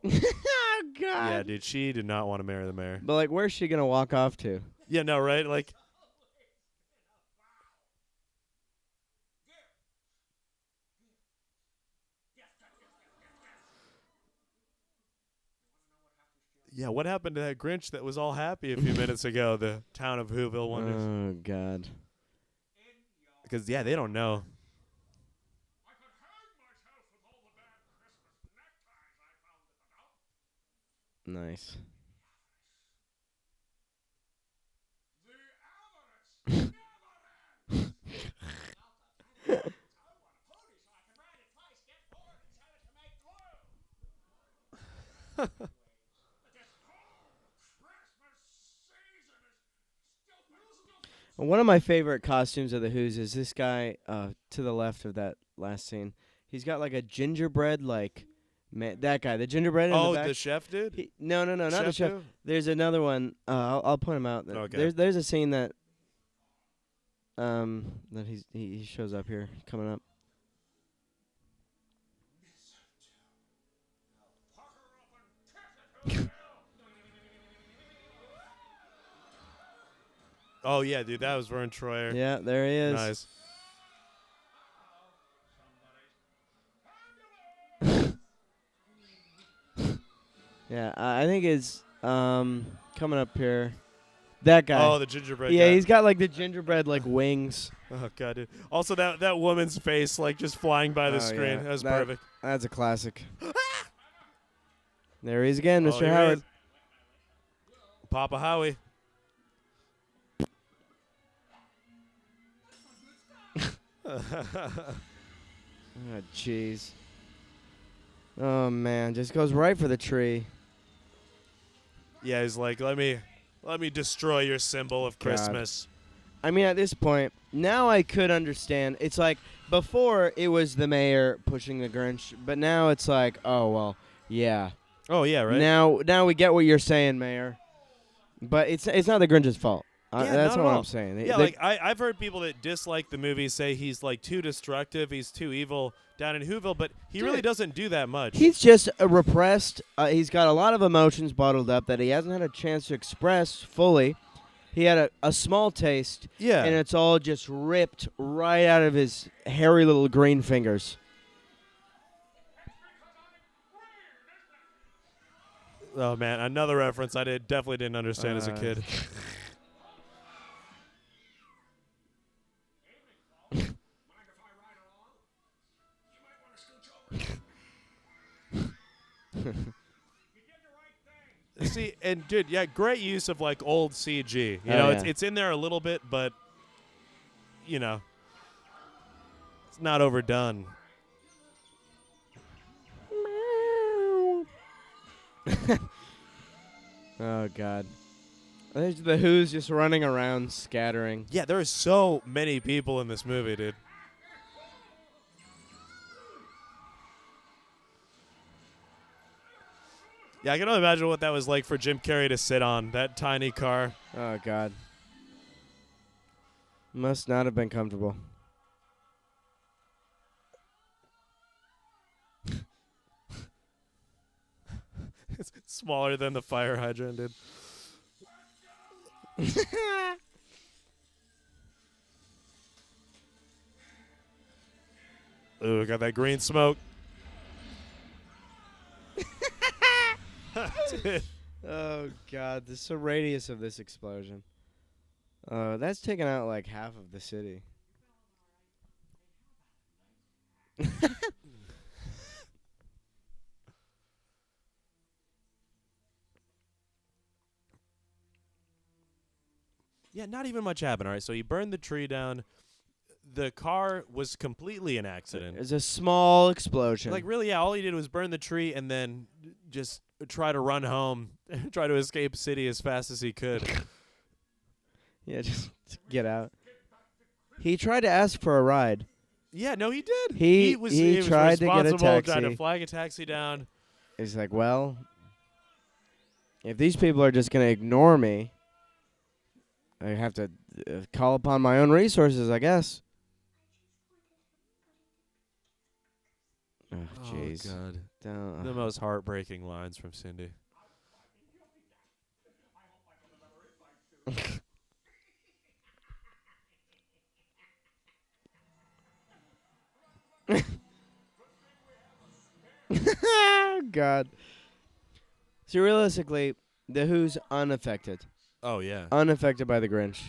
Oh God. Yeah, dude, she did not want to marry the mayor. But like, where's she gonna walk off to? Yeah, no, right? Like, yeah, what happened to that Grinch that was all happy a few minutes ago? The town of Whoville wonders. Oh God. Because yeah, they don't know. Nice. One of my favorite costumes of the Who's is this guy to the left of that last scene. He's got like a gingerbread, like that guy, the gingerbread in the Oh, back. the chef dude. No, not the chef. dude? There's another one. I'll point him out. Okay. There's a scene that that he shows up here coming up. Oh yeah, dude, that was Vern Troyer. Yeah, there he is. Nice. Yeah, I think it's coming up here. That guy. Oh, the gingerbread. Yeah, guy. he's got like the gingerbread like wings. Oh god, dude. Also, that woman's face, like just flying by the Oh, screen. yeah. That was That- perfect. That's a classic. There he is again, Oh, Mr. here he Howard. is. Papa Howie. Oh, jeez. Oh man, just goes right for the tree. Yeah, he's like, let me destroy your symbol of God. Christmas. I mean, at this point, now I could understand. It's like before it was the mayor pushing the Grinch, but now it's like, oh well, yeah. Oh yeah, right. Now we get what you're saying, Mayor. But it's not the Grinch's fault. Yeah, That's not at what all. I'm saying. Yeah, like I've heard people that dislike the movie say he's like too destructive, he's too evil down in Whoville, but he really Dude. doesn't do that much. he's just repressed. He's got a lot of emotions bottled up that he hasn't had a chance to express fully. He had a small taste, yeah. and it's all just ripped right out of his hairy little green fingers. Oh man, another reference I definitely didn't understand as a kid. See, and dude, yeah, great use of like old CG. You know, yeah. it's in there a little bit, but you know, it's not overdone. Oh God. There's the Who's just running around scattering. Yeah, there are so many people in this movie, dude. Yeah, I can only imagine what that was like for Jim Carrey to sit on that tiny car. Oh God. Must not have been comfortable. It's smaller than the fire hydrant, dude. Ooh, got that green smoke. Dude. Oh God, the radius of this explosion. That's taken out like half of the city. Yeah, not even much happened. All right, so he burned the tree down. The car was completely an accident. There's a small explosion. Like, really, yeah, all he did was burn the tree and then just try to run home, try to escape city as fast as he could. Yeah, just get out. He tried to ask for a ride. Yeah, no, he did. He was tried to get a responsible, tried to taxi. flag a taxi down. He's like, well, if these people are just going to ignore me, I have to call upon my own resources, I guess. Oh, jeez. God. Don't- The most heartbreaking lines from Cindy. God. So realistically, the Who's unaffected. Oh, yeah. Unaffected by the Grinch.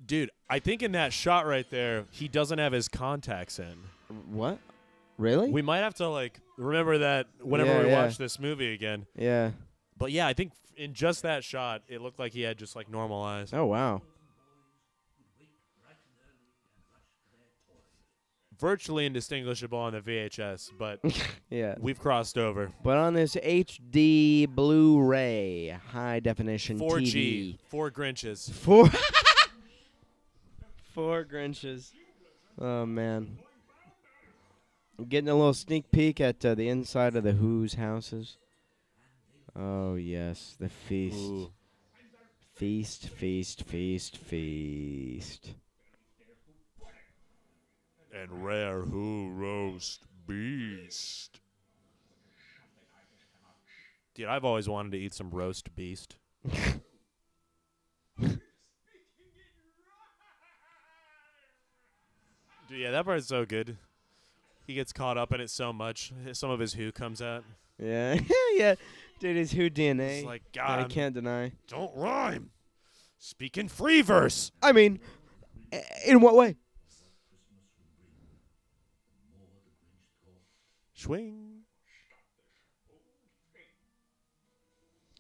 Dude, I think in that shot right there, he doesn't have his contacts in. What? Really? We might have to, like, remember that whenever Yeah, we yeah. watch this movie again. Yeah. But, yeah, I think in just that shot, it looked like he had just, like, normal eyes. Oh, wow. Virtually indistinguishable on the VHS, but Yeah. we've crossed over. But on this HD Blu-ray high definition 4G. TV. 4 Grinches. Four. Four Grinches. Oh, man. Getting a little sneak peek at the inside of the Who's houses. Oh, yes. The feast. Ooh. Feast, feast, feast, feast. And rare Who roast beast. Dude, I've always wanted to eat some roast beast. Dude, yeah, that part's so good. He gets caught up in it so much. Some of his Who comes out. Yeah. Yeah. Dude, his Who DNA. It's like, that I God, can't deny. don't rhyme. Speak in free verse. I mean, in what way? Swing.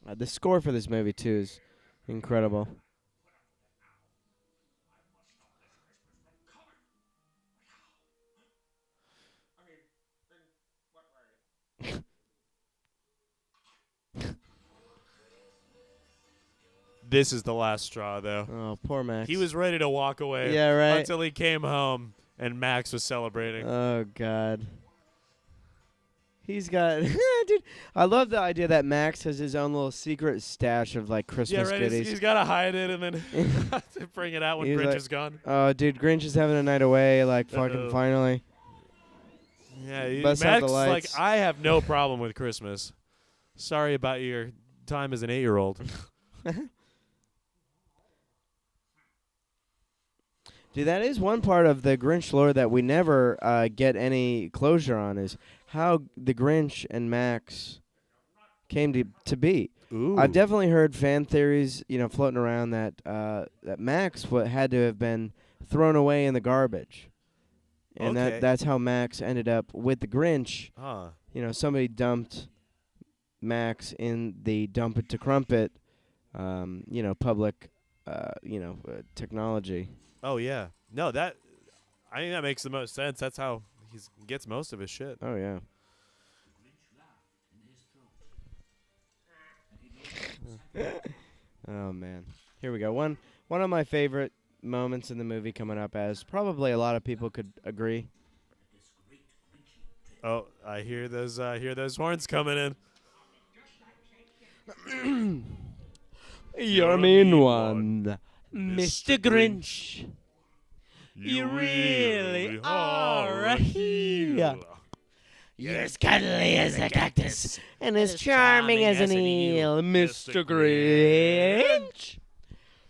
The score for this movie, too, is incredible. This is the last straw, though. Oh, poor Max. He was ready to walk away. Yeah, right. Until he came home and Max was celebrating. Oh, God. He's got... Dude, I love the idea that Max has his own little secret stash of, like, Christmas yeah, right. goodies. He's got to hide it and then bring it out when He's Grinch like- is gone. Oh, dude, Grinch is having a night away, like, fucking Uh-oh. finally. Yeah, Bust out Max the is like, lights. I have no problem with Christmas. Sorry about your time as an 8-year-old. Dude, that is one part of the Grinch lore that we never get any closure on, is how the Grinch and Max came to be. Ooh. I've definitely heard fan theories, floating around that that Max had to have been thrown away in the garbage, and Okay. that's how Max ended up with the Grinch. Huh. Somebody dumped Max in the dump it to crumpet, public, technology. Oh, yeah. No, I think that makes the most sense. That's how he gets most of his shit. Oh yeah. Oh man. Here we go. One of my favorite moments in the movie coming up, as probably a lot of people could agree. Oh, I hear those horns coming in. You're a mean one, Mr. Grinch. You really are a heel. You're as cuddly as a cactus and as charming as an eel, Mr. Grinch.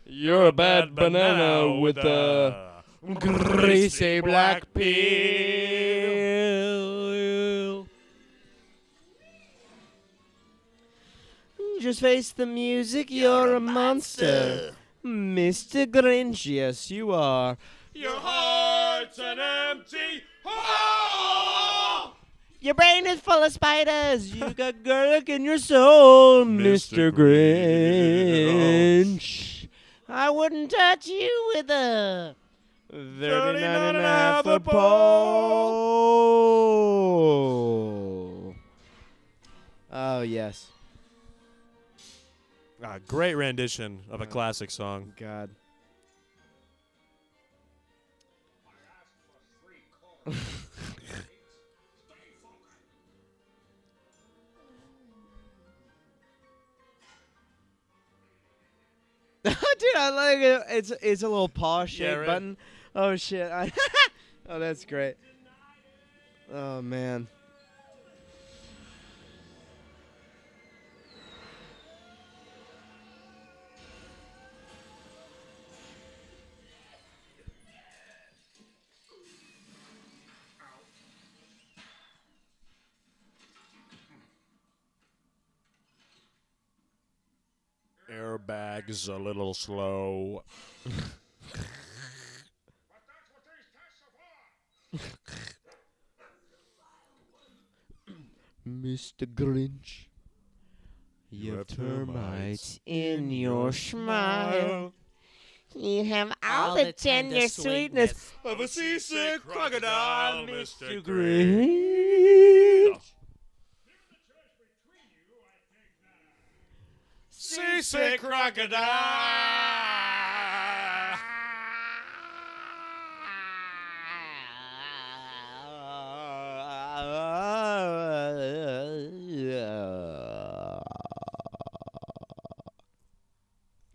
You're a bad banana with a greasy black peel. Just face the music, you're a monster, Mr. Grinch. Yes, you are. Your heart's an empty hole. Your brain is full of spiders. You got garlic in your soul, Mr. Mr. Grinch. I wouldn't touch you with a 39 and a half foot pole. Oh, yes. Great rendition of a classic song. God. Dude, I like it. It's a little paw shake right. button. Oh shit! Oh, that's great. Oh man. Airbag's a little slow. Mr. Grinch, You have termites termites in your smile. You have all the the tender tender sweetness sweetness of a seasick crocodile, crocodile, Mr. Mr. Grinch. Grinch. Seasick crocodile.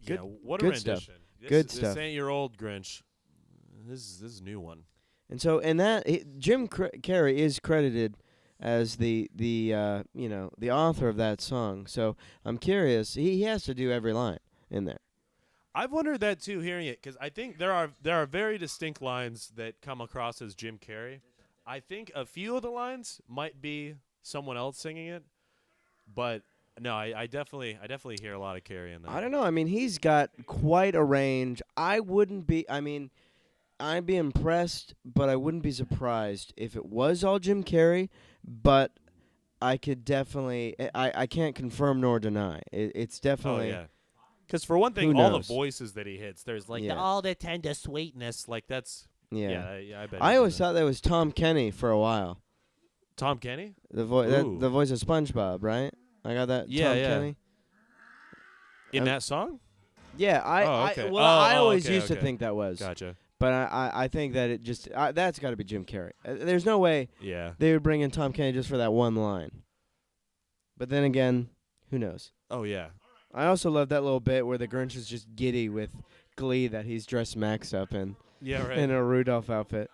Good- Yeah, what a good stuff. rendition. This, Good this stuff. ain't your old Grinch. This is a new one. And so, and Jim Carrey is credited as the the author of that song. So I'm curious. He has to do every line in there. I've wondered that too, hearing it, because I think there are very distinct lines that come across as Jim Carrey. I think a few of the lines might be someone else singing it, but no, I definitely hear a lot of Carrey in that. I don't know. I mean, he's got quite a range. I wouldn't be. I mean, I'd be impressed, but I wouldn't be surprised if it was all Jim Carrey. But I could definitely. I can't confirm nor deny. It's Oh definitely. yeah, because for one thing, Who all the knows? voices that he hits, there's like Yeah. all the tender sweetness. like that's Yeah. yeah, I bet. I he always did that. thought that was Tom Kenny for a while. Tom Kenny. The Ooh. the voice of SpongeBob, right? I got that. Yeah, Tom yeah. Kenny. In Um, that song. Yeah, Oh, okay. I always okay, used to okay. think that was, Gotcha. but I think that it just that's got to be Jim Carrey. There's no way Yeah. they would bring in Tom Kenny just for that one line. But then again, who knows? Oh yeah. I also love that little bit where the Grinch is just giddy with glee that he's dressed Max up in Yeah. Right. in a Rudolph outfit.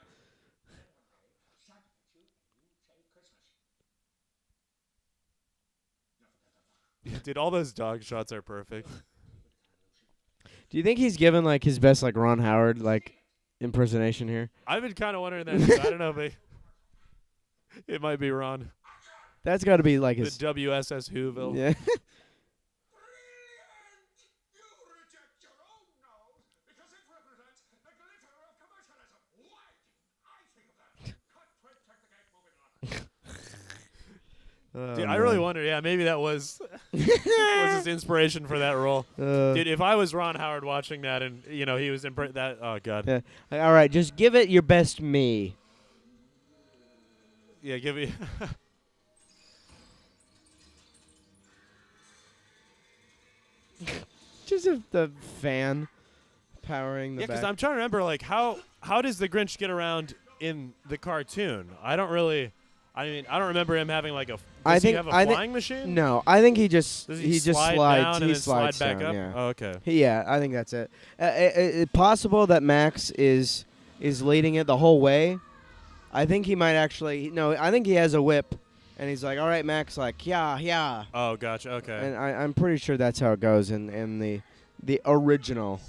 Dude, all those dog shots are perfect. Do you think he's given like his best like Ron Howard like impersonation here? I've been kind of wondering that. Too. I don't know, but it might be Ron. That's got to be like The his. WSS Whoville. Yeah. Oh, Dude, I really man. wonder. Yeah, maybe that was his inspiration for that role. Dude, if I was Ron Howard watching that, and he was in that. Oh god. Yeah. Like, all right, just give it your best me. Yeah, give me. Just the fan powering the Yeah, because back. I'm trying to remember, like, how does the Grinch get around in the cartoon? I don't remember him having like a. Does he have a flying machine? No, I think he just Does he just slide slides. down He and then slides slide back down, up? Yeah. Oh, okay. Yeah, I think that's it. Possible that Max is leading it the whole way. I think he might actually. No, I think he has a whip, and he's like, "All right, Max, like, yeah." Oh, gotcha. Okay. And I'm pretty sure that's how it goes in the original.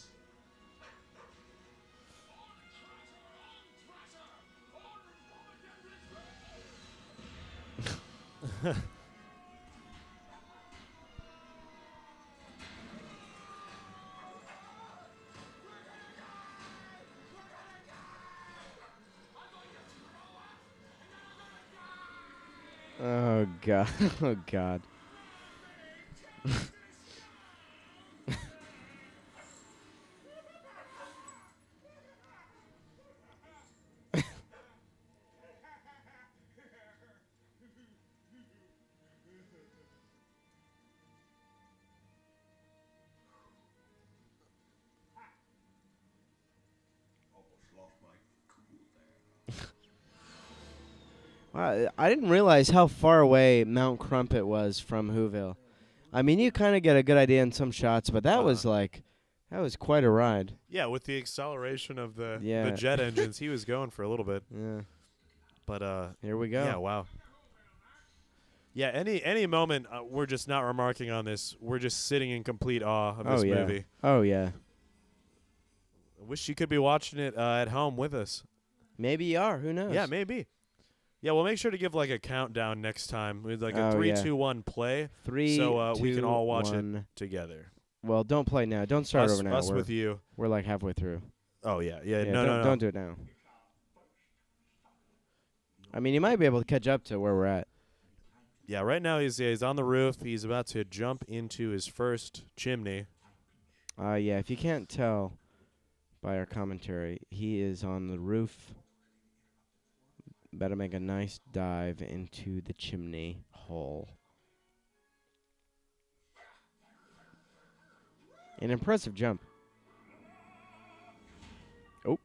Oh god. Oh god. I didn't realize how far away Mount Crumpet was from Whoville. I mean, you kind of get a good idea in some shots, but that was that was quite a ride. Yeah, with the acceleration of the Yeah. jet engines, he was going for a little bit. Yeah. But Here we go. yeah, wow. Yeah, any moment we're just not remarking on this. We're just sitting in complete awe of this movie. Oh yeah. I wish you could be watching it at home with us. Maybe you are. Who knows? Yeah, maybe. Yeah, we'll make sure to give like a countdown next time with like a Oh, 3, yeah. 2, 1 play. 3, So 2, we can all watch 1. it together. Well, don't play now. Don't start over now. Us with you. We're like halfway through. Oh yeah, yeah. Yeah, No. don't do it now. I mean, you might be able to catch up to where we're at. Yeah, right now he's on the roof. He's about to jump into his first chimney. Yeah, if you can't tell by our commentary, he is on the roof. Better make a nice dive into the chimney hole. An impressive jump. Oh.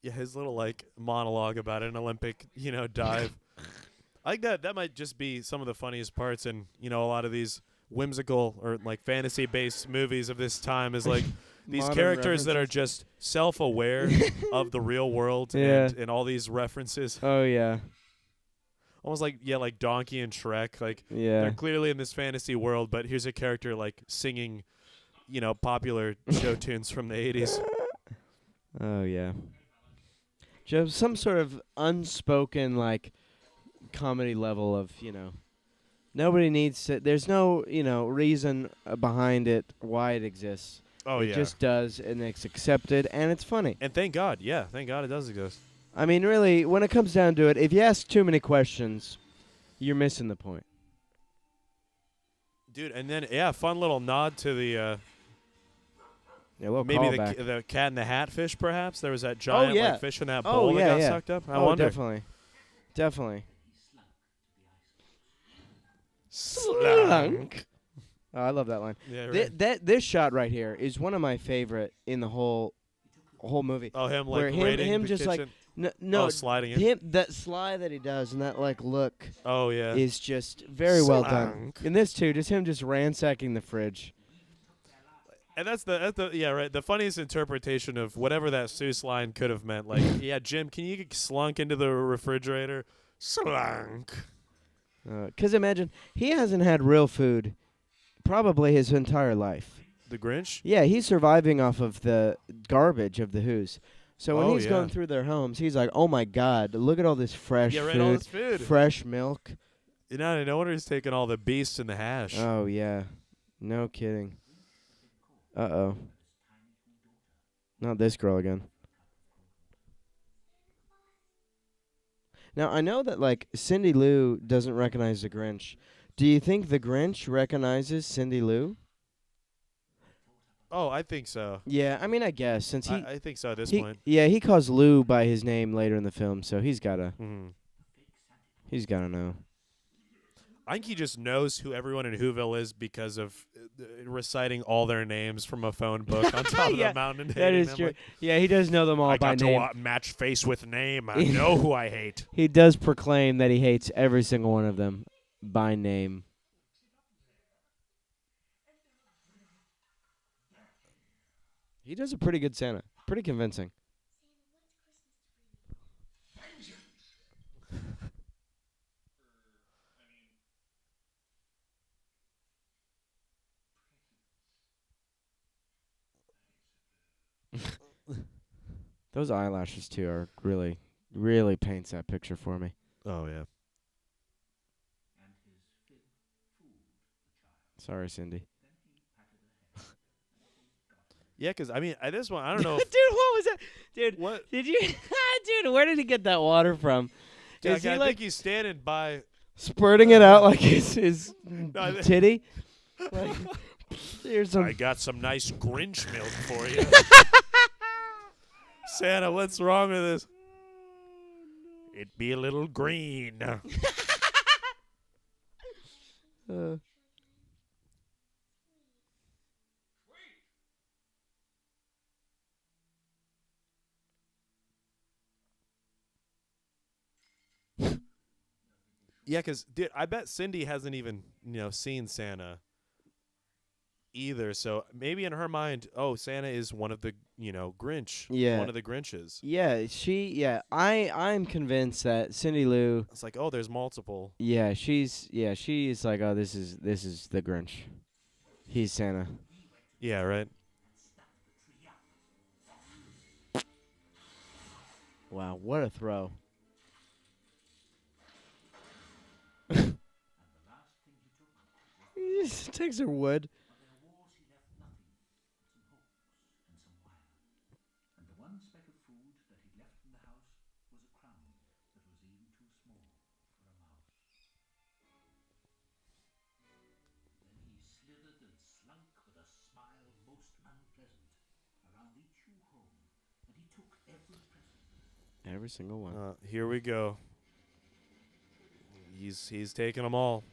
Yeah, his little like monologue about an Olympic, dive. I think that might just be some of the funniest parts in, a lot of these whimsical or like fantasy-based movies of this time is like these Modern characters that are references. just self-aware of the real world Yeah. and all these references. Oh, yeah. Almost like Donkey and Shrek. Like Yeah. they're clearly in this fantasy world, but here's a character like singing, popular show tunes from the 80s. Oh, yeah. Just some sort of unspoken, like, comedy level of, nobody needs to, there's no, reason behind it, why it exists. Oh, it just does, and it's accepted, and it's funny. And thank God it does exist. I mean, really, when it comes down to it, if you ask too many questions, you're missing the point. Dude, and then, fun little nod to the, Yeah, a little maybe callback. the Cat in the Hat fish, perhaps? There was that giant yeah. like fish in that bowl that yeah, got yeah. sucked up. I wonder. Definitely. Definitely. Slunk. Oh, I love that line. Yeah, right. This shot right here is one of my favorite in the whole movie. Oh, him like where raiding him the just kitchen. no, sliding in. him that slide that he does and that like look Oh yeah. is just very well done. Slunk. In this too, just him just ransacking the fridge. And that's the yeah, right. The funniest interpretation of whatever that Seuss line could have meant. Like, yeah, Jim, can you get slunk into the refrigerator? Slunk. 'Cause imagine he hasn't had real food probably his entire life. The Grinch? Yeah, he's surviving off of the garbage of the Who's. So when Oh, he's yeah. going through their homes, he's like, "Oh my God, look at all this fresh Yeah, right, food, all this food. fresh milk." No wonder he's taking all the beast and the hash. Oh yeah, no kidding. Uh-oh. Not this girl again. Now I know that like Cindy Lou doesn't recognize the Grinch. Do you think the Grinch recognizes Cindy Lou? Oh, I think so. Yeah, I mean I guess since I think so at this he point. yeah he calls Lou by his name later in the film, so he's gotta Mm-hmm. know. I think he just knows who everyone in Whoville is because of reciting all their names from a phone book on top of Yeah, the mountain. That hating is them. true. Like, Yeah, he does know them all I by got name. to match face with name. I know who I hate. He does proclaim that he hates every single one of them by name. He does a pretty good Santa. Pretty convincing. Those eyelashes too are really, really paints that picture for me. Oh yeah. Sorry, Cindy. Yeah, because I mean, at this one, I don't know. Dude, what was that? Dude, What? did you? Dude, where did he get that water from? Dude, Is he I like think he's standing by. spurting it out like his I- titty? Like, here's some. I got some nice Grinch milk for you. Santa, what's wrong with this? It be a little green. Yeah, because dude, I bet Cindy hasn't even seen Santa either. So maybe in her mind, oh, Santa is one of the Grinch, Yeah. one of the Grinches. Yeah, I'm convinced that Cindy Lou. It's like, oh, there's multiple. She's like, oh, this is the Grinch. He's Santa. Yeah, right. Wow, what a throw. He just takes her wood. On their walls he left nothing but some hooks and some wire. And the one speck of food that he'd left in the house was a crumb that was even too small for a mouse. Then he slithered and slunk with a smile most unpleasant around each shoe home, and he took every present. Every single one. Here we go. He's taking them all.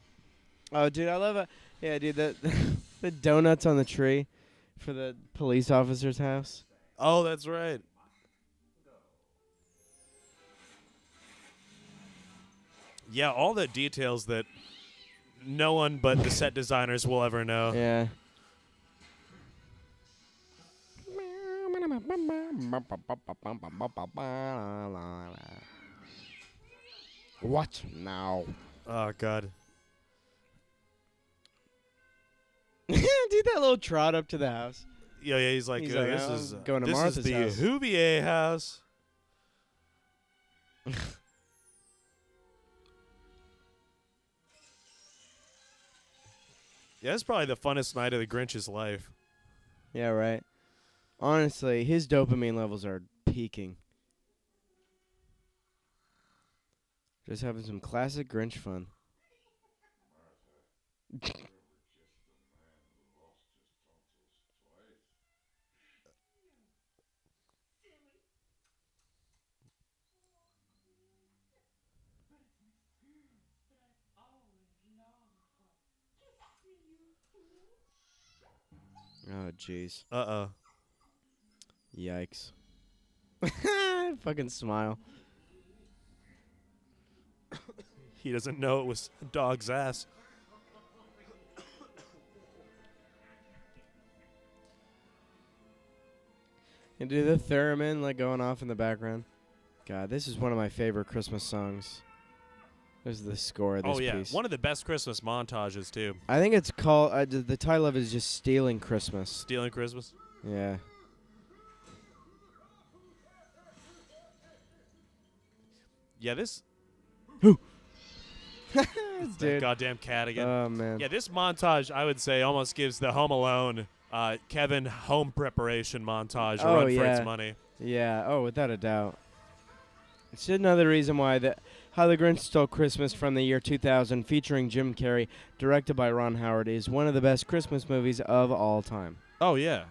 Oh, dude, I love it. Yeah, dude, the donuts on the tree for the police officer's house. Oh, that's right. Yeah, all the details that no one but the set designers will ever know. Yeah. What now? Oh God. Dude, that little trot up to the house. Yeah, he's like, He's like, this I'm is going to this Martha's is the house. Huvier house. Yeah, that's probably the funnest night of the Grinch's life. Yeah, right. Honestly, his dopamine levels are peaking. Just having some classic Grinch fun. Oh, jeez. Uh-oh. Yikes. Fucking smile. He doesn't know it was a dog's ass. And do the theremin like going off in the background. God, this is one of my favorite Christmas songs. This is the score of this Oh, yeah. piece. One of the best Christmas montages, too. I think it's called, the title of it is just Stealing Christmas. Stealing Christmas. Yeah. Yeah, this... Dude. That goddamn cat again. Oh, man. Yeah, this montage, I would say, almost gives the Home Alone Kevin home preparation montage a Oh, run for yeah. its money. Yeah, oh, without a doubt. It's another reason why How the Grinch Stole Christmas from the year 2000, featuring Jim Carrey, directed by Ron Howard, is one of the best Christmas movies of all time. Oh, yeah.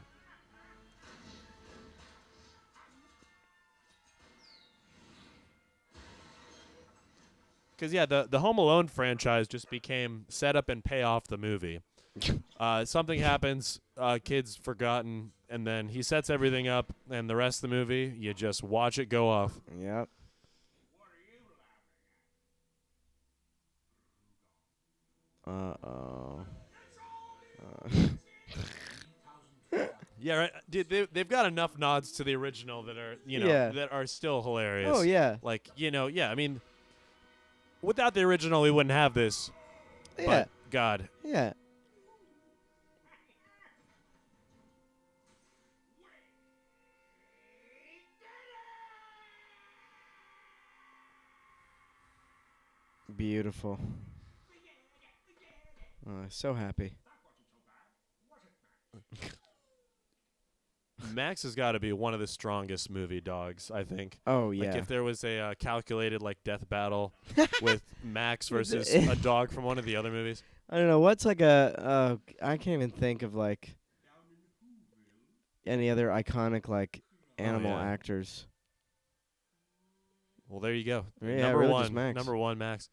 Because, yeah, the Home Alone franchise just became set up and pay off the movie. Something happens, kid's forgotten, and then he sets everything up, and the rest of the movie, you just watch it go off. Yep. Uh-oh. Yeah, right. Dude, they've got enough nods to the original that are, Yeah. that are still hilarious. Oh, yeah. Like, yeah, I mean, without the original, we wouldn't have this. Yeah. But, God. Yeah. Beautiful. Oh, so happy. Max has got to be one of the strongest movie dogs, I think. Oh, yeah. Like, if there was a calculated, like, death battle with Max versus a dog from one of the other movies. I don't know. What's like I can't even think of, like, any other iconic, like, animal yeah. actors. Well, there you go. Yeah, number really one. just Max. Number one, Max.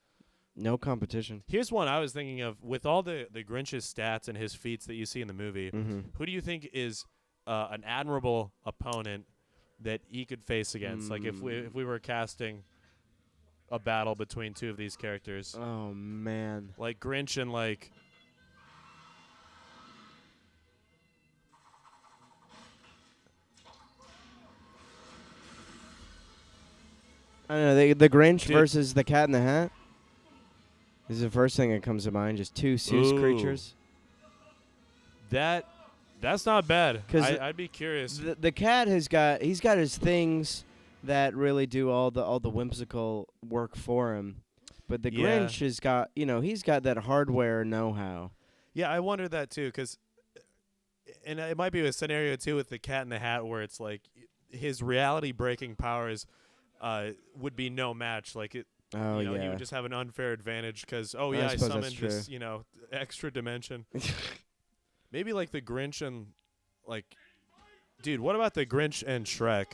No competition. Here's one I was thinking of. With all the Grinch's stats and his feats that you see in the movie, Mm-hmm. who do you think is an admirable opponent that he could face against? Like, if we were casting a battle between two of these characters, Oh man. like Grinch and like. I don't know. The Grinch Dude. versus the Cat in the Hat. This is the first thing that comes to mind. Just two Seuss Ooh. creatures. That's not bad. 'Cause I'd be curious. The cat he's got his things that really do all the whimsical work for him, but the Yeah. Grinch has got he's got that hardware know-how. Yeah, I wonder that too, and it might be a scenario too with the Cat in the Hat where it's like his reality breaking powers would be no match. Like it, Oh he yeah. would just have an unfair advantage because I suppose that's summoned this true. extra dimension. Maybe like the Grinch and like, dude, what about the Grinch and Shrek,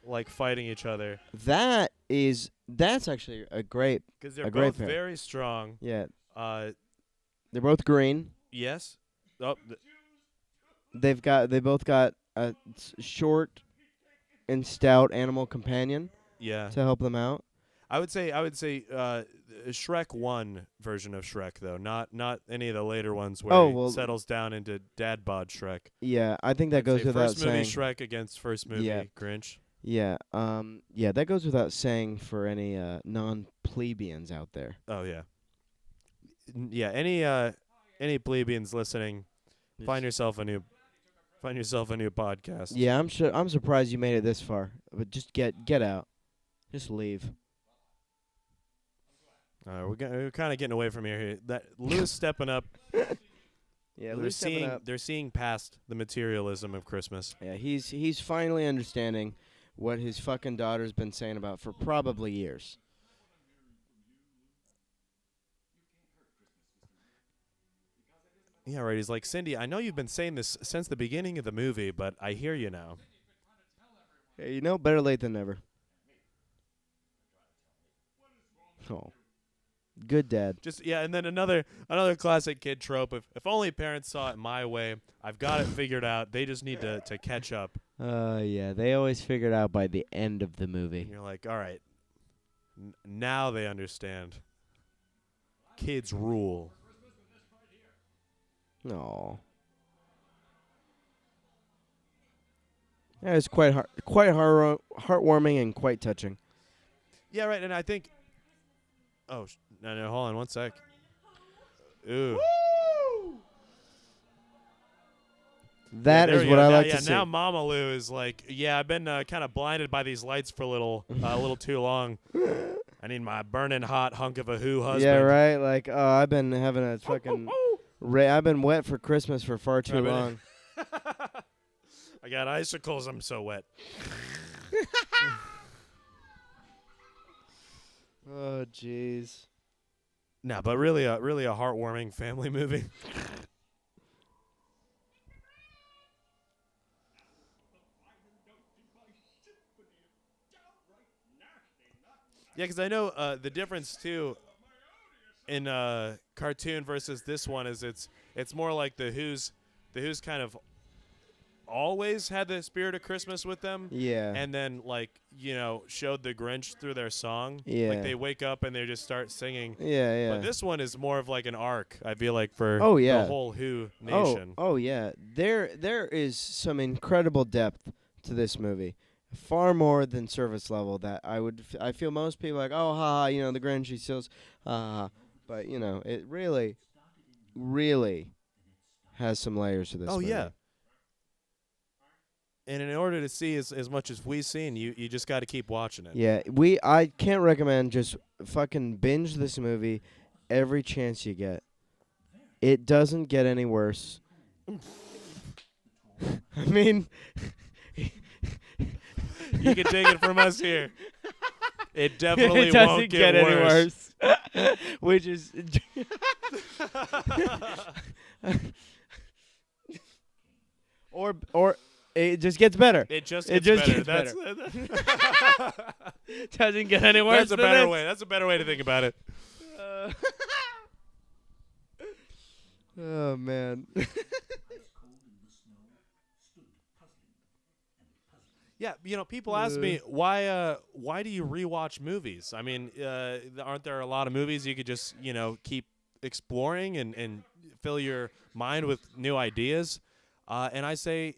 like fighting each other? That's actually a great. Because they're A great both pair. very strong. Yeah, Uh, they're both green. yes. Oh, They both got a short and stout animal companion yeah. to help them out. I would say Shrek 1 version of Shrek though, not any of the later ones where Oh, he well- settles down into dad bod Shrek. Yeah, I think that I'd goes say without first movie saying. Shrek against first movie Yeah. Grinch. Yeah, yeah, that goes without saying for any non-plebeians out there. Oh yeah. Yeah, any plebeians listening, find yourself a new podcast. Yeah, I'm surprised you made it this far. But just get out. Just leave. We're kind of getting away from here. That Lou's stepping up. Yeah, They're seeing past the materialism of Christmas. Yeah, he's finally understanding what his fucking daughter's been saying about for probably years. Yeah, right. He's like, Cindy, I know you've been saying this since the beginning of the movie, but I hear you now. Hey, better late than never. Oh, good dad. And then another classic kid trope. If only parents saw it my way, I've got it figured out. They just need to catch up. Yeah, they always figured out by the end of the movie. And you're like, all right, now they understand. Kids rule. No. Yeah, it's quite heartwarming and quite touching. Yeah, right. And I think. Oh no! Hold on one sec. Ooh. That there is we what go. I Now- like yeah, to see. now Mama Lou is like, yeah, I've been kind of blinded by these lights for a little too long. I need my burning hot hunk of a husband. Yeah, right. Like, I've been having a fucking. I've been wet for Christmas for far too I've been- long. I got icicles. I'm so wet. Oh, jeez. No, but really a heartwarming family movie. Yeah, because I know the difference too in cartoon versus this one is it's more like the Who's kind of always had the spirit of Christmas with them. Yeah. And then showed the Grinch through their song. Yeah. Like they wake up and they just start singing. Yeah. But this one is more of like an arc, I feel like, for Oh, yeah. the whole Who nation. Oh yeah. There is some incredible depth to this movie. Far more than surface level that I feel most people are like, oh, haha, the Grinch, he steals, but, it really, really has some layers to this Oh, movie. yeah. And in order to see as much as we've seen, you just got to keep watching it. Yeah, I can't recommend just fucking binge this movie every chance you get. It doesn't get any worse. I mean, You can take it from us here. It definitely it doesn't won't get any worse. Which is or it just gets better. It just It gets just better. gets Doesn't get any worse. That's a than better this. way. That's a better way to think about it. Oh man. Yeah, people ask me why do you rewatch movies? I mean, aren't there a lot of movies you could just keep exploring and fill your mind with new ideas? And I say,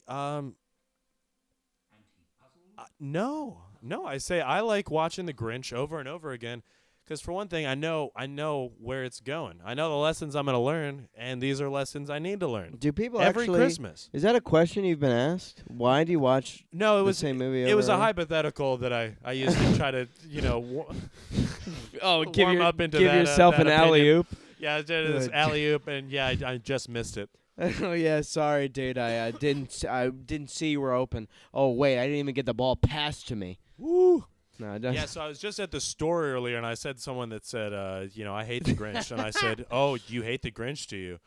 no. I say I like watching The Grinch over and over again. Because for one thing, I know where it's going. I know the lessons I'm going to learn, and these are lessons I need to learn. Do people every actually? Christmas? Is that a question you've been asked? Why do you watch? No, it was the same movie. It was a over? hypothetical that I used to try to warm up into give that, yourself that an opinion. alley oop. Yeah, I did this alley oop, and I just missed it. Oh yeah, sorry, dude. I didn't see you were open. Oh wait, I didn't even get the ball passed to me. Woo. No, I don't. Yeah, so I was just at the store earlier, and I said someone that said, I hate the Grinch, and I said, oh, you hate the Grinch, do you?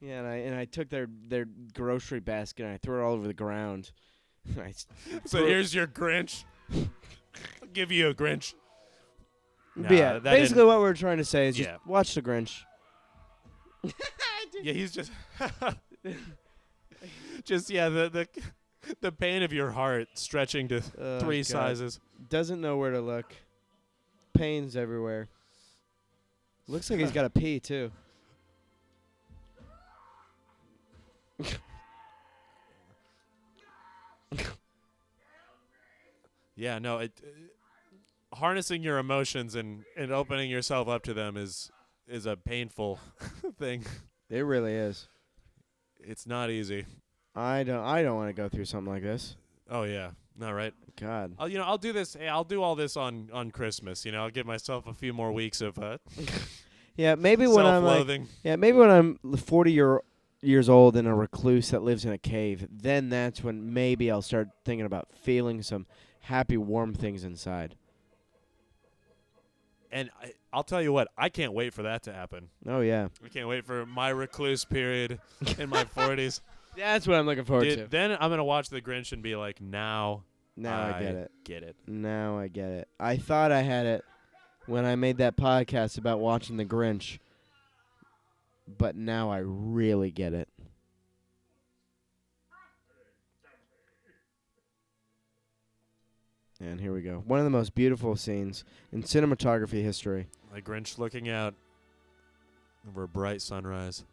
Yeah, and I took their grocery basket and I threw it all over the ground. So here's your Grinch. I'll give you a Grinch. But yeah, that basically didn't- what we're trying to say is just Yeah. watch the Grinch. Yeah, he's just the pain of your heart stretching to Oh, 3 God. sizes. Doesn't know where to look. Pains everywhere. Looks like he's got a pee too. Yeah, no, harnessing your emotions and opening yourself up to them is a painful thing. It really is. It's not easy. I don't want to go through something like this. Oh yeah, not right. God. I'll do this. Hey, I'll do all this on Christmas. I'll give myself a few more weeks of Yeah, maybe when I'm like, self-loathing. maybe when I'm 40 years old and a recluse that lives in a cave, then that's when maybe I'll start thinking about feeling some happy, warm things inside. And I'll tell you what, I can't wait for that to happen. Oh yeah. I can't wait for my recluse period in my 40s. That's what I'm looking forward to. Then I'm gonna watch The Grinch and be like, now Now I get it. Get it. Now I get it. I thought I had it when I made that podcast about watching The Grinch, but now I really get it. And here we go. One of the most beautiful scenes in cinematography history. The Grinch looking out over a bright sunrise.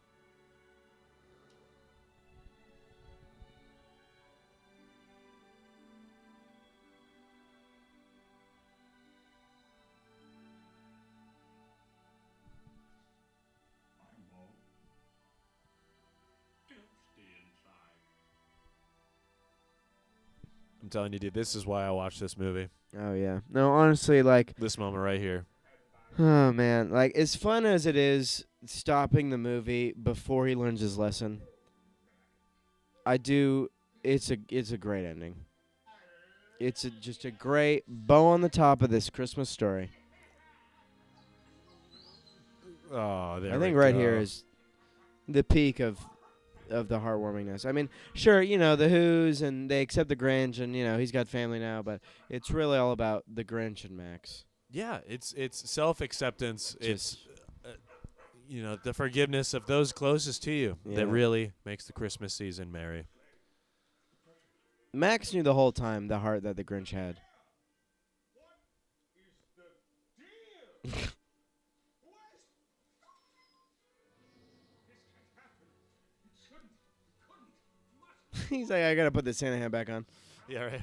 I'm telling you, dude, this is why I watched this movie. Oh yeah. No, honestly, like, This moment right here. oh man, like as fun as it is stopping the movie before he learns his lesson, it's a great ending. It's just a great bow on the top of this Christmas story. Oh, there I think we right go. here is the peak of the heartwarmingness. I mean, sure, the Who's and they accept the Grinch and he's got family now, but it's really all about the Grinch and Max. Yeah, it's self-acceptance. It's Just the forgiveness of those closest to you Yeah. that really makes the Christmas season merry. Max knew the whole time the heart that the Grinch had. He's like, I gotta put the Santa hat back on. Yeah, right.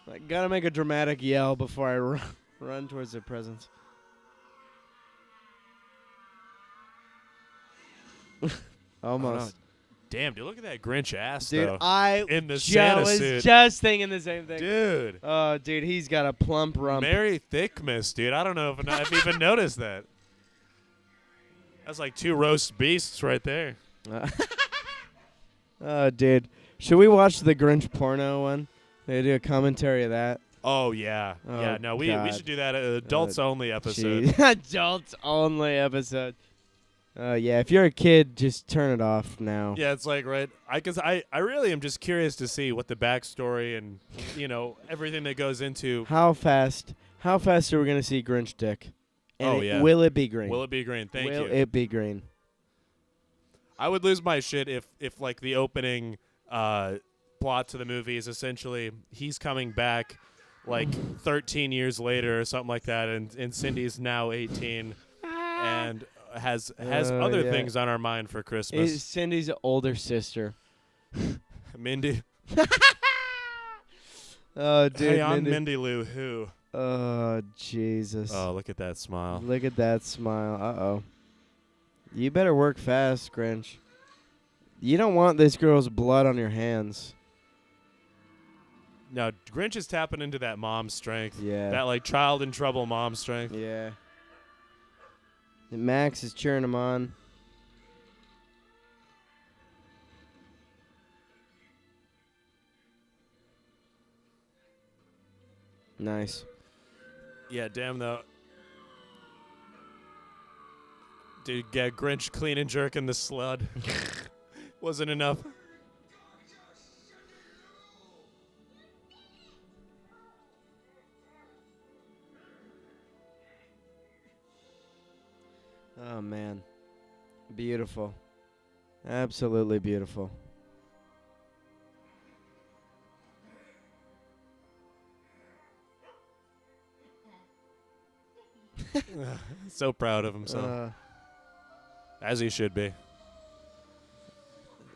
Like, gotta make a dramatic yell before I run towards the presents. Almost. Damn, dude, look at that Grinch ass, Dude, though. I in the Santa was suit. just thinking the same thing. Dude. Oh, dude, he's got a plump rump. Merry Thickmas, dude. I don't know if I've even noticed that. That's like 2 roast beasts right there. Oh, dude. Should we watch the Grinch porno one? They do a commentary of that. Oh, yeah. Oh, yeah, no, we God. should do that adults only episode. Jeez. Adults only episode. Yeah, if you're a kid, just turn it off now. Yeah, it's like, right. Because I really am just curious to see what the backstory and everything that goes into. How fast are we gonna see Grinch Dick? And Oh, yeah. Will it be green? Will it be green? Thank Will you. it be green? I would lose my shit if like the opening plot to the movie is essentially he's coming back like 13 years later or something like that, and Cindy's now 18 and has other yeah. things on our mind for Christmas. It's Cindy's older sister. Mindy. Oh, dude. Hey, I'm Mindy Lou Who. Oh, Jesus. Oh, look at that smile. Look at that smile. Uh-oh. You better work fast, Grinch. You don't want this girl's blood on your hands. No, Grinch is tapping into that mom strength. Yeah. That like child in trouble mom strength. Yeah. And Max is cheering him on. Nice. Yeah, damn though. Dude, get Grinch clean and jerking the sled. Wasn't enough. Oh, man. Beautiful. Absolutely beautiful. So proud of himself. As he should be.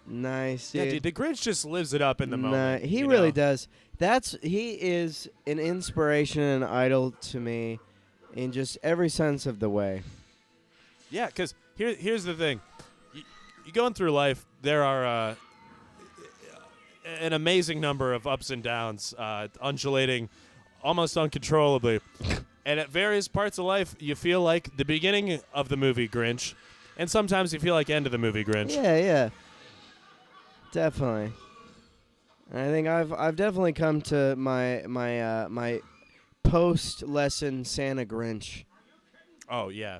Nice. Yeah, dude, the Grinch just lives it up in the moment. He you really know? does. He is an inspiration and idol to me in just every sense of the way. Yeah, because here's the thing. You going through life, there are an amazing number of ups and downs, undulating almost uncontrollably. And at various parts of life, you feel like the beginning of the movie Grinch, and sometimes you feel like end of the movie Grinch. Yeah. Definitely. I think I've definitely come to my post lesson Santa Grinch. Oh, yeah.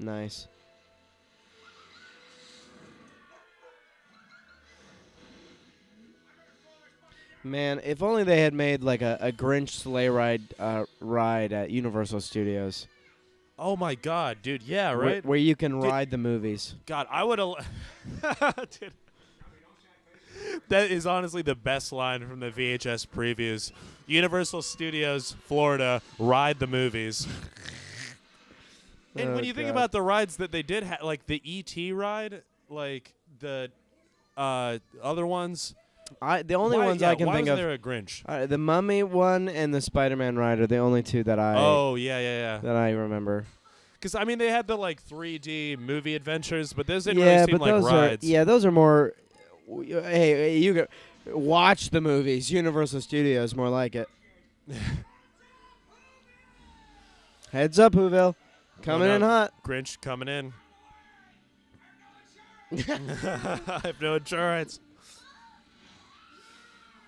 Nice. Man, if only they had made like a Grinch sleigh ride at Universal Studios. Oh, my God, dude. Yeah, right? Where you can ride the movies. God, I would have... Dude. That is honestly the best line from the VHS previews. Universal Studios, Florida, ride the movies. And when you think about the rides that they did have, like the E.T. ride, like the other ones... The only ones I can think of. Why was there a Grinch? The Mummy one and the Spider-Man ride are the only two that I. Oh yeah. That I remember. Because I mean, they had the like 3D movie adventures, but those didn't really seem like those rides. those are more. Hey, you go watch the movies. Universal Studios, more like it. Heads up, Whoville, coming in hot. Grinch coming in. I have no insurance.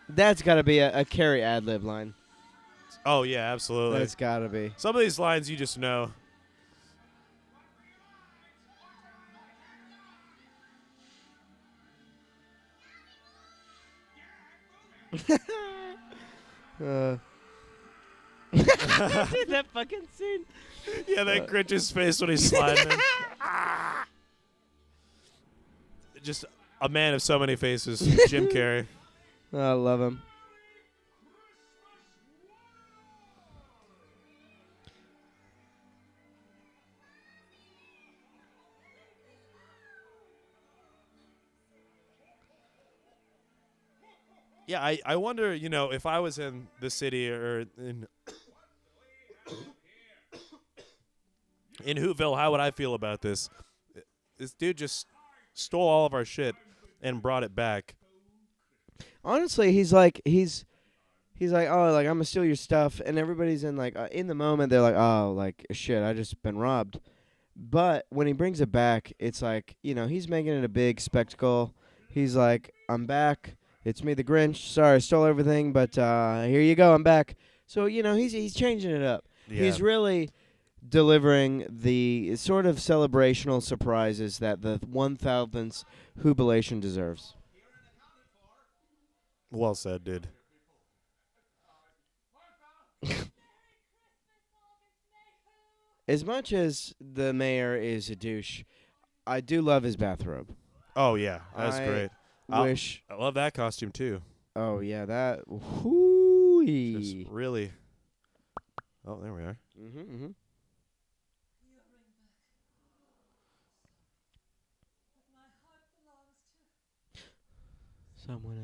That's got to be a Carrie ad-lib line. Oh, yeah, absolutely. That's got to be. Some of these lines you just know. That fucking scene. Yeah, that Grinch's face when he's sliding in. Just a man of so many faces, Jim Carrey. I love him. Yeah, I wonder, if I was in the city or in Whoville, how would I feel about this? This dude just stole all of our shit and brought it back. Honestly, he's like, oh, like, I'm gonna steal your stuff, and everybody's in in the moment, they're like, oh, like, shit, I just been robbed. But when he brings it back, it's like, he's making it a big spectacle. He's like, I'm back. It's me, the Grinch. Sorry, I stole everything, but here you go. I'm back. So he's changing it up. Yeah. He's really delivering the sort of celebrational surprises that the 1000th jubilation deserves. Well said, dude. As much as the mayor is a douche, I do love his bathrobe. Oh yeah, that's I great. Wish. I love that costume too. Oh yeah, that. Just Whoo-wee. really. Oh, there we are. Mm-hmm. Someone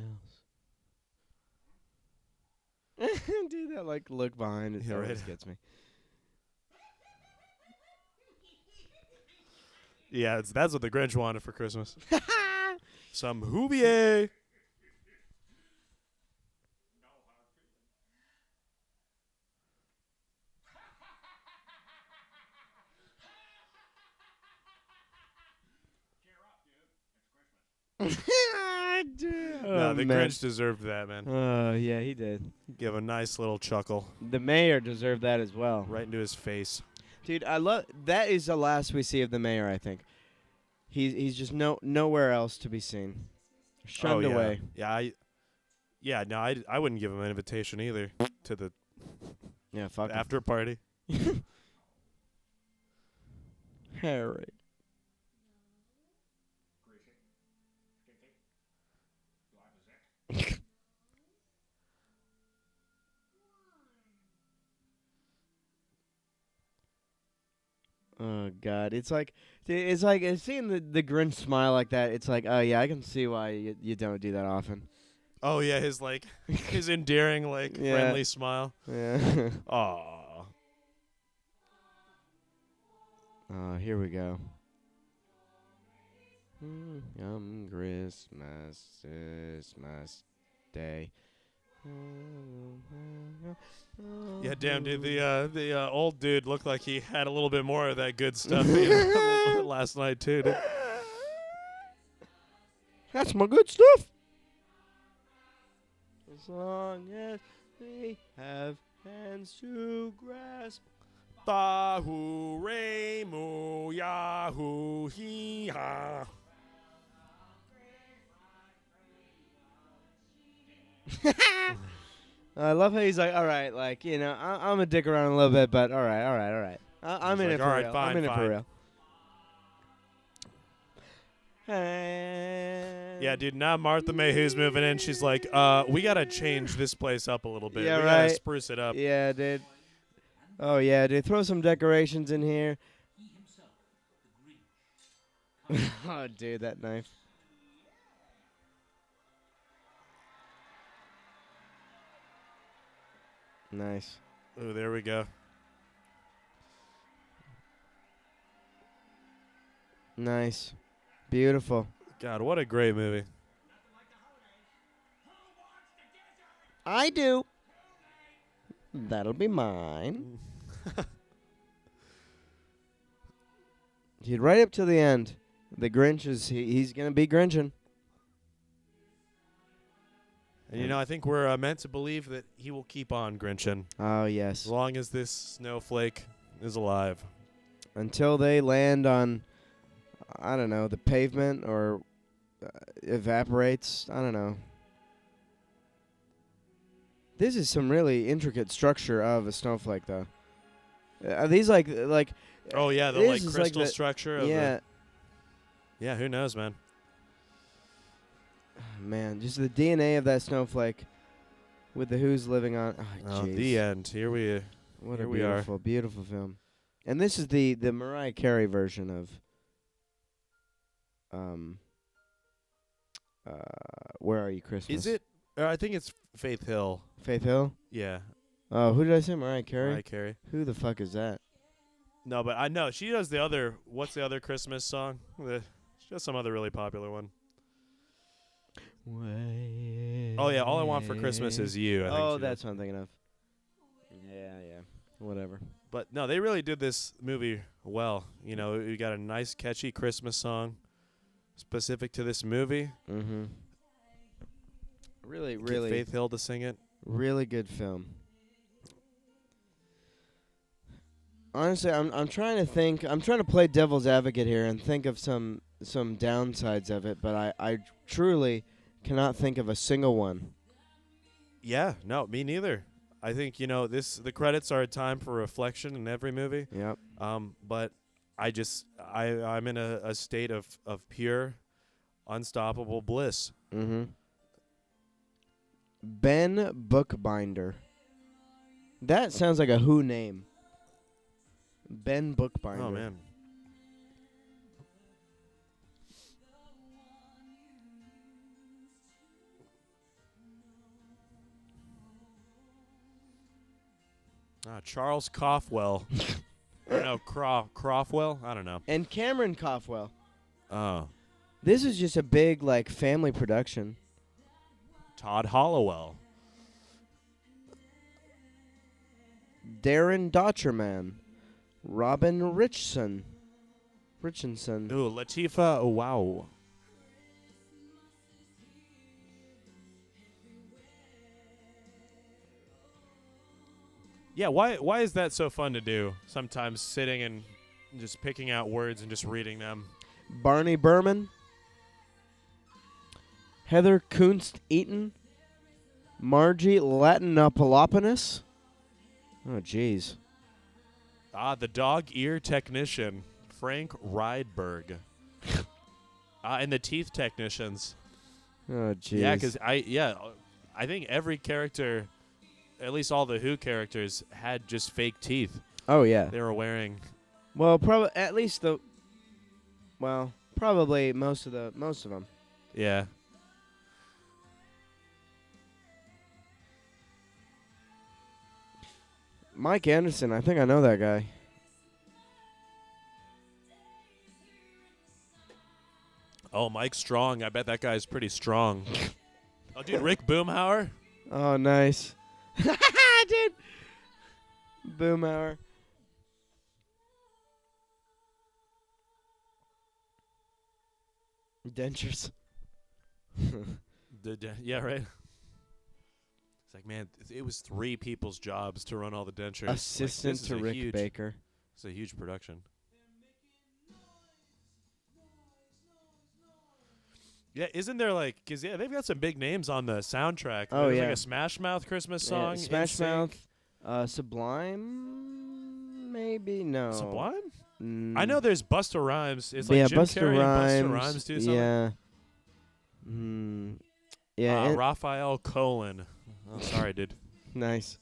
else. Dude, that look behind it Yeah, always right. gets me. Yeah, that's what the Grinch wanted for Christmas. Some Hubier. No, the man. Grinch deserved that, man. Oh yeah, he did. Give a nice little chuckle The mayor deserved that as well. right into his face. Dude, I love that is the last we see of the mayor, I think. He's just nowhere else to be seen. Shunned oh, yeah. away. Yeah, no, I wouldn't give him an invitation either to the Yeah, fuck him. after party. Harry. Oh God, it's like seeing the Grinch smile like that. It's like, oh yeah, I can see why you don't do that often. Oh yeah, his endearing Yeah. friendly smile. Yeah. Aw. Oh, here we go. Christmas Day. Yeah, damn, dude. The old dude looked like he had a little bit more of that good stuff last night too. Dude. That's my good stuff. As long as we have hands to grasp. Bahu Remu Yahoo Hee Ha. I love how he's like, all right, I'm gonna dick around a little bit, but all right. I'm He's in like, it for "All right, real. fine, I'm in it for fine." real. Yeah, dude. Now Martha Mayhew's moving in. She's like, we gotta change this place up a little bit. Yeah, we gotta right. spruce it up. Yeah, dude. Oh yeah, dude. Throw some decorations in here. He himself, the Grinch, Oh, dude, that knife. Nice. Oh, there we go. Nice. Beautiful. God, what a great movie. I do. That'll be mine. Dude, right up to the end, the Grinch he's gonna be Grinchin'. And I think we're meant to believe that he will keep on Grinchin' Oh as yes. long as this snowflake is alive. Until they land on, I don't know, the pavement or evaporates. I don't know. This is some really intricate structure of a snowflake, though. Are these like? Oh yeah, the this is crystal the- structure of Yeah. yeah, who knows, man. Man, just the DNA of that snowflake, with the Who's living on. Oh, jeez. The end. Here we What here a we are. beautiful, beautiful film. And this is the Mariah Carey version of Where Are You Christmas? Is it? I think it's Faith Hill. Faith Hill? Yeah, Oh, who did I say? Mariah Carey? Mariah Carey. Who the fuck is that? No, but I know she does the other. What's the other Christmas song? She does some other really popular one. Oh yeah, All I Want for Christmas Is You. I think Oh, she that's does. what I'm thinking of. Yeah. Whatever. But no, they really did this movie well. We got a nice, catchy Christmas song specific to this movie. Mm-hmm. Really, Get really, Faith Hill to sing it. really good film. Honestly, I'm trying to think. I'm trying to play devil's advocate here and think of some downsides of it, but I truly cannot think of a single one. Yeah, no, me neither. I think the credits are a time for reflection in every movie. Yep. But I'm in a state of pure, unstoppable bliss. Mm-hmm. Ben Bookbinder. That sounds like a Who name. Ben Bookbinder. Oh man. Charles Coughlwell. Or no, Crofwell? I don't know. And Cameron Coughlwell. Oh. This is just a big like family production. Todd Hollowell. Darren Dotcherman. Robin Richardson. Ooh, Latifah. Oh, wow. Yeah, why is that so fun to do? Sometimes sitting and just picking out words and just reading them. Barney Berman. Heather Kunst Eaton. Margie Latinopoulos. Oh, jeez. The dog ear technician, Frank Rydberg. And the teeth technicians. Oh, jeez. Yeah, because I think every character, at least all the Who characters, had just fake teeth. Oh, yeah. They were wearing. Well, probably at least probably most of them. Yeah. Mike Anderson, I think I know that guy. Oh, Mike Strong. I bet that guy's pretty strong. Oh, dude, Rick Boomhauer. Oh, nice. Dude. Boomhauer. Dentures. Yeah, right. It's like, man, it was 3 people's jobs to run all the dentures. Assistant to Rick Baker. It's a huge production. Yeah, isn't there because they've got some big names on the soundtrack. Oh, There's yeah. like a Smash Mouth Christmas song. Yeah, Smash Mouth. Sublime? Maybe? No. Sublime? I know there's Busta Rhymes. It's yeah, like Jim Busta Carrey Rhymes. and Busta Rhymes do something. Yeah. Yeah. Raphael Colin. Oh, sorry, dude. Nice.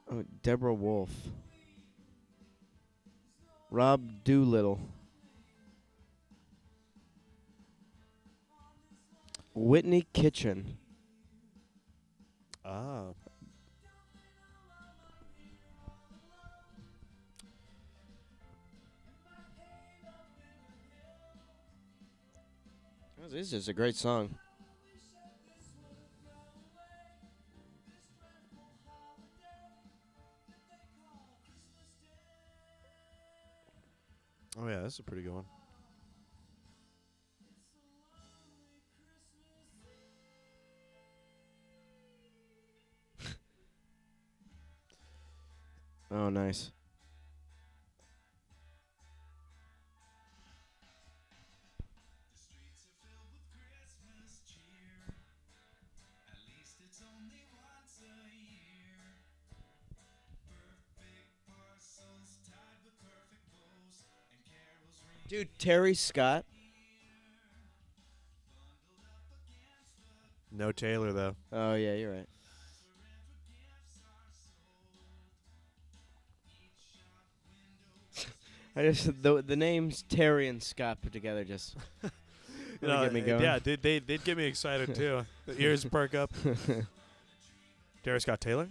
Oh, Deborah Wolf. Rob Doolittle. Whitney Kitchen. Ah. This is a great song. Oh, yeah, that's a pretty good one. Oh, nice. Dude, Terry Scott. No Taylor, though. Oh, yeah, you're right. The names Terry and Scott put together just really get me going. Yeah, they'd get me excited, too. The ears perk up. Terry Scott Taylor?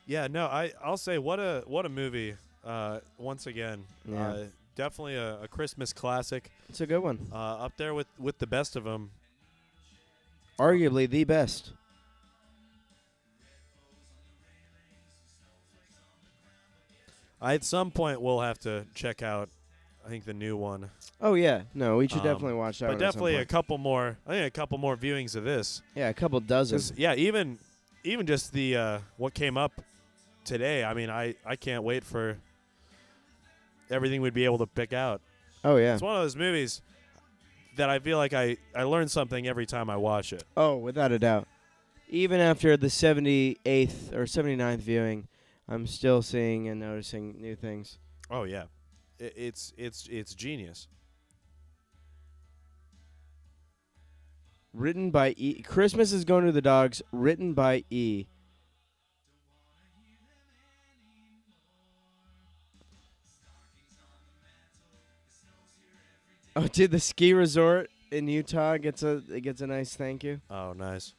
Yeah, no, I'll say what a movie. Once again, Yeah. definitely a Christmas classic. It's a good one. Up there with the best of them. Arguably the best. At some point, we'll have to check out, I think, the new one. Oh yeah, no, we should definitely watch that. But one at some definitely a point. couple more. I think a couple more viewings of this. Yeah, a couple dozen. 'Cause, yeah, even just the what came up today. I mean, I can't wait for everything we'd be able to pick out. Oh yeah. It's one of those movies that I feel like I learn something every time I watch it. Oh, without a doubt. Even after the 78th or 79th viewing, I'm still seeing and noticing new things. Oh yeah, it's genius. Written by E. Christmas is Going to the Dogs. Written by E. Oh, dude, the ski resort in Utah gets a nice thank you. Oh, nice.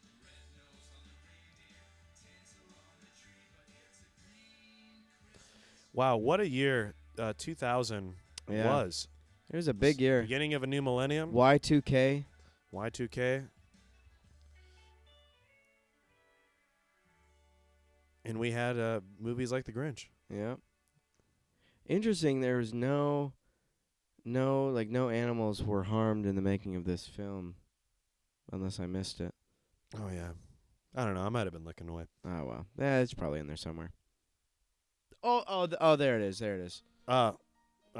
Wow, what a year 2000 Yeah. was. It was a big year. Beginning of a new millennium. Y2K. Y2K. And we had movies like The Grinch. Yeah. Interesting. There was no animals were harmed in the making of this film, unless I missed it. Oh yeah, I don't know. I might have been looking away. Oh well, it's probably in there somewhere. Oh, there it is. There it is. I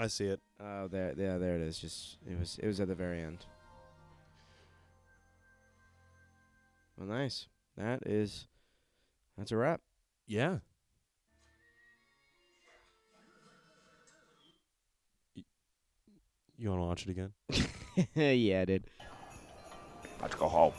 see it. Oh, there it is. Just it was at the very end. Well, nice. That's a wrap. Yeah. You want to watch it again? Yeah, I did. Let's go home.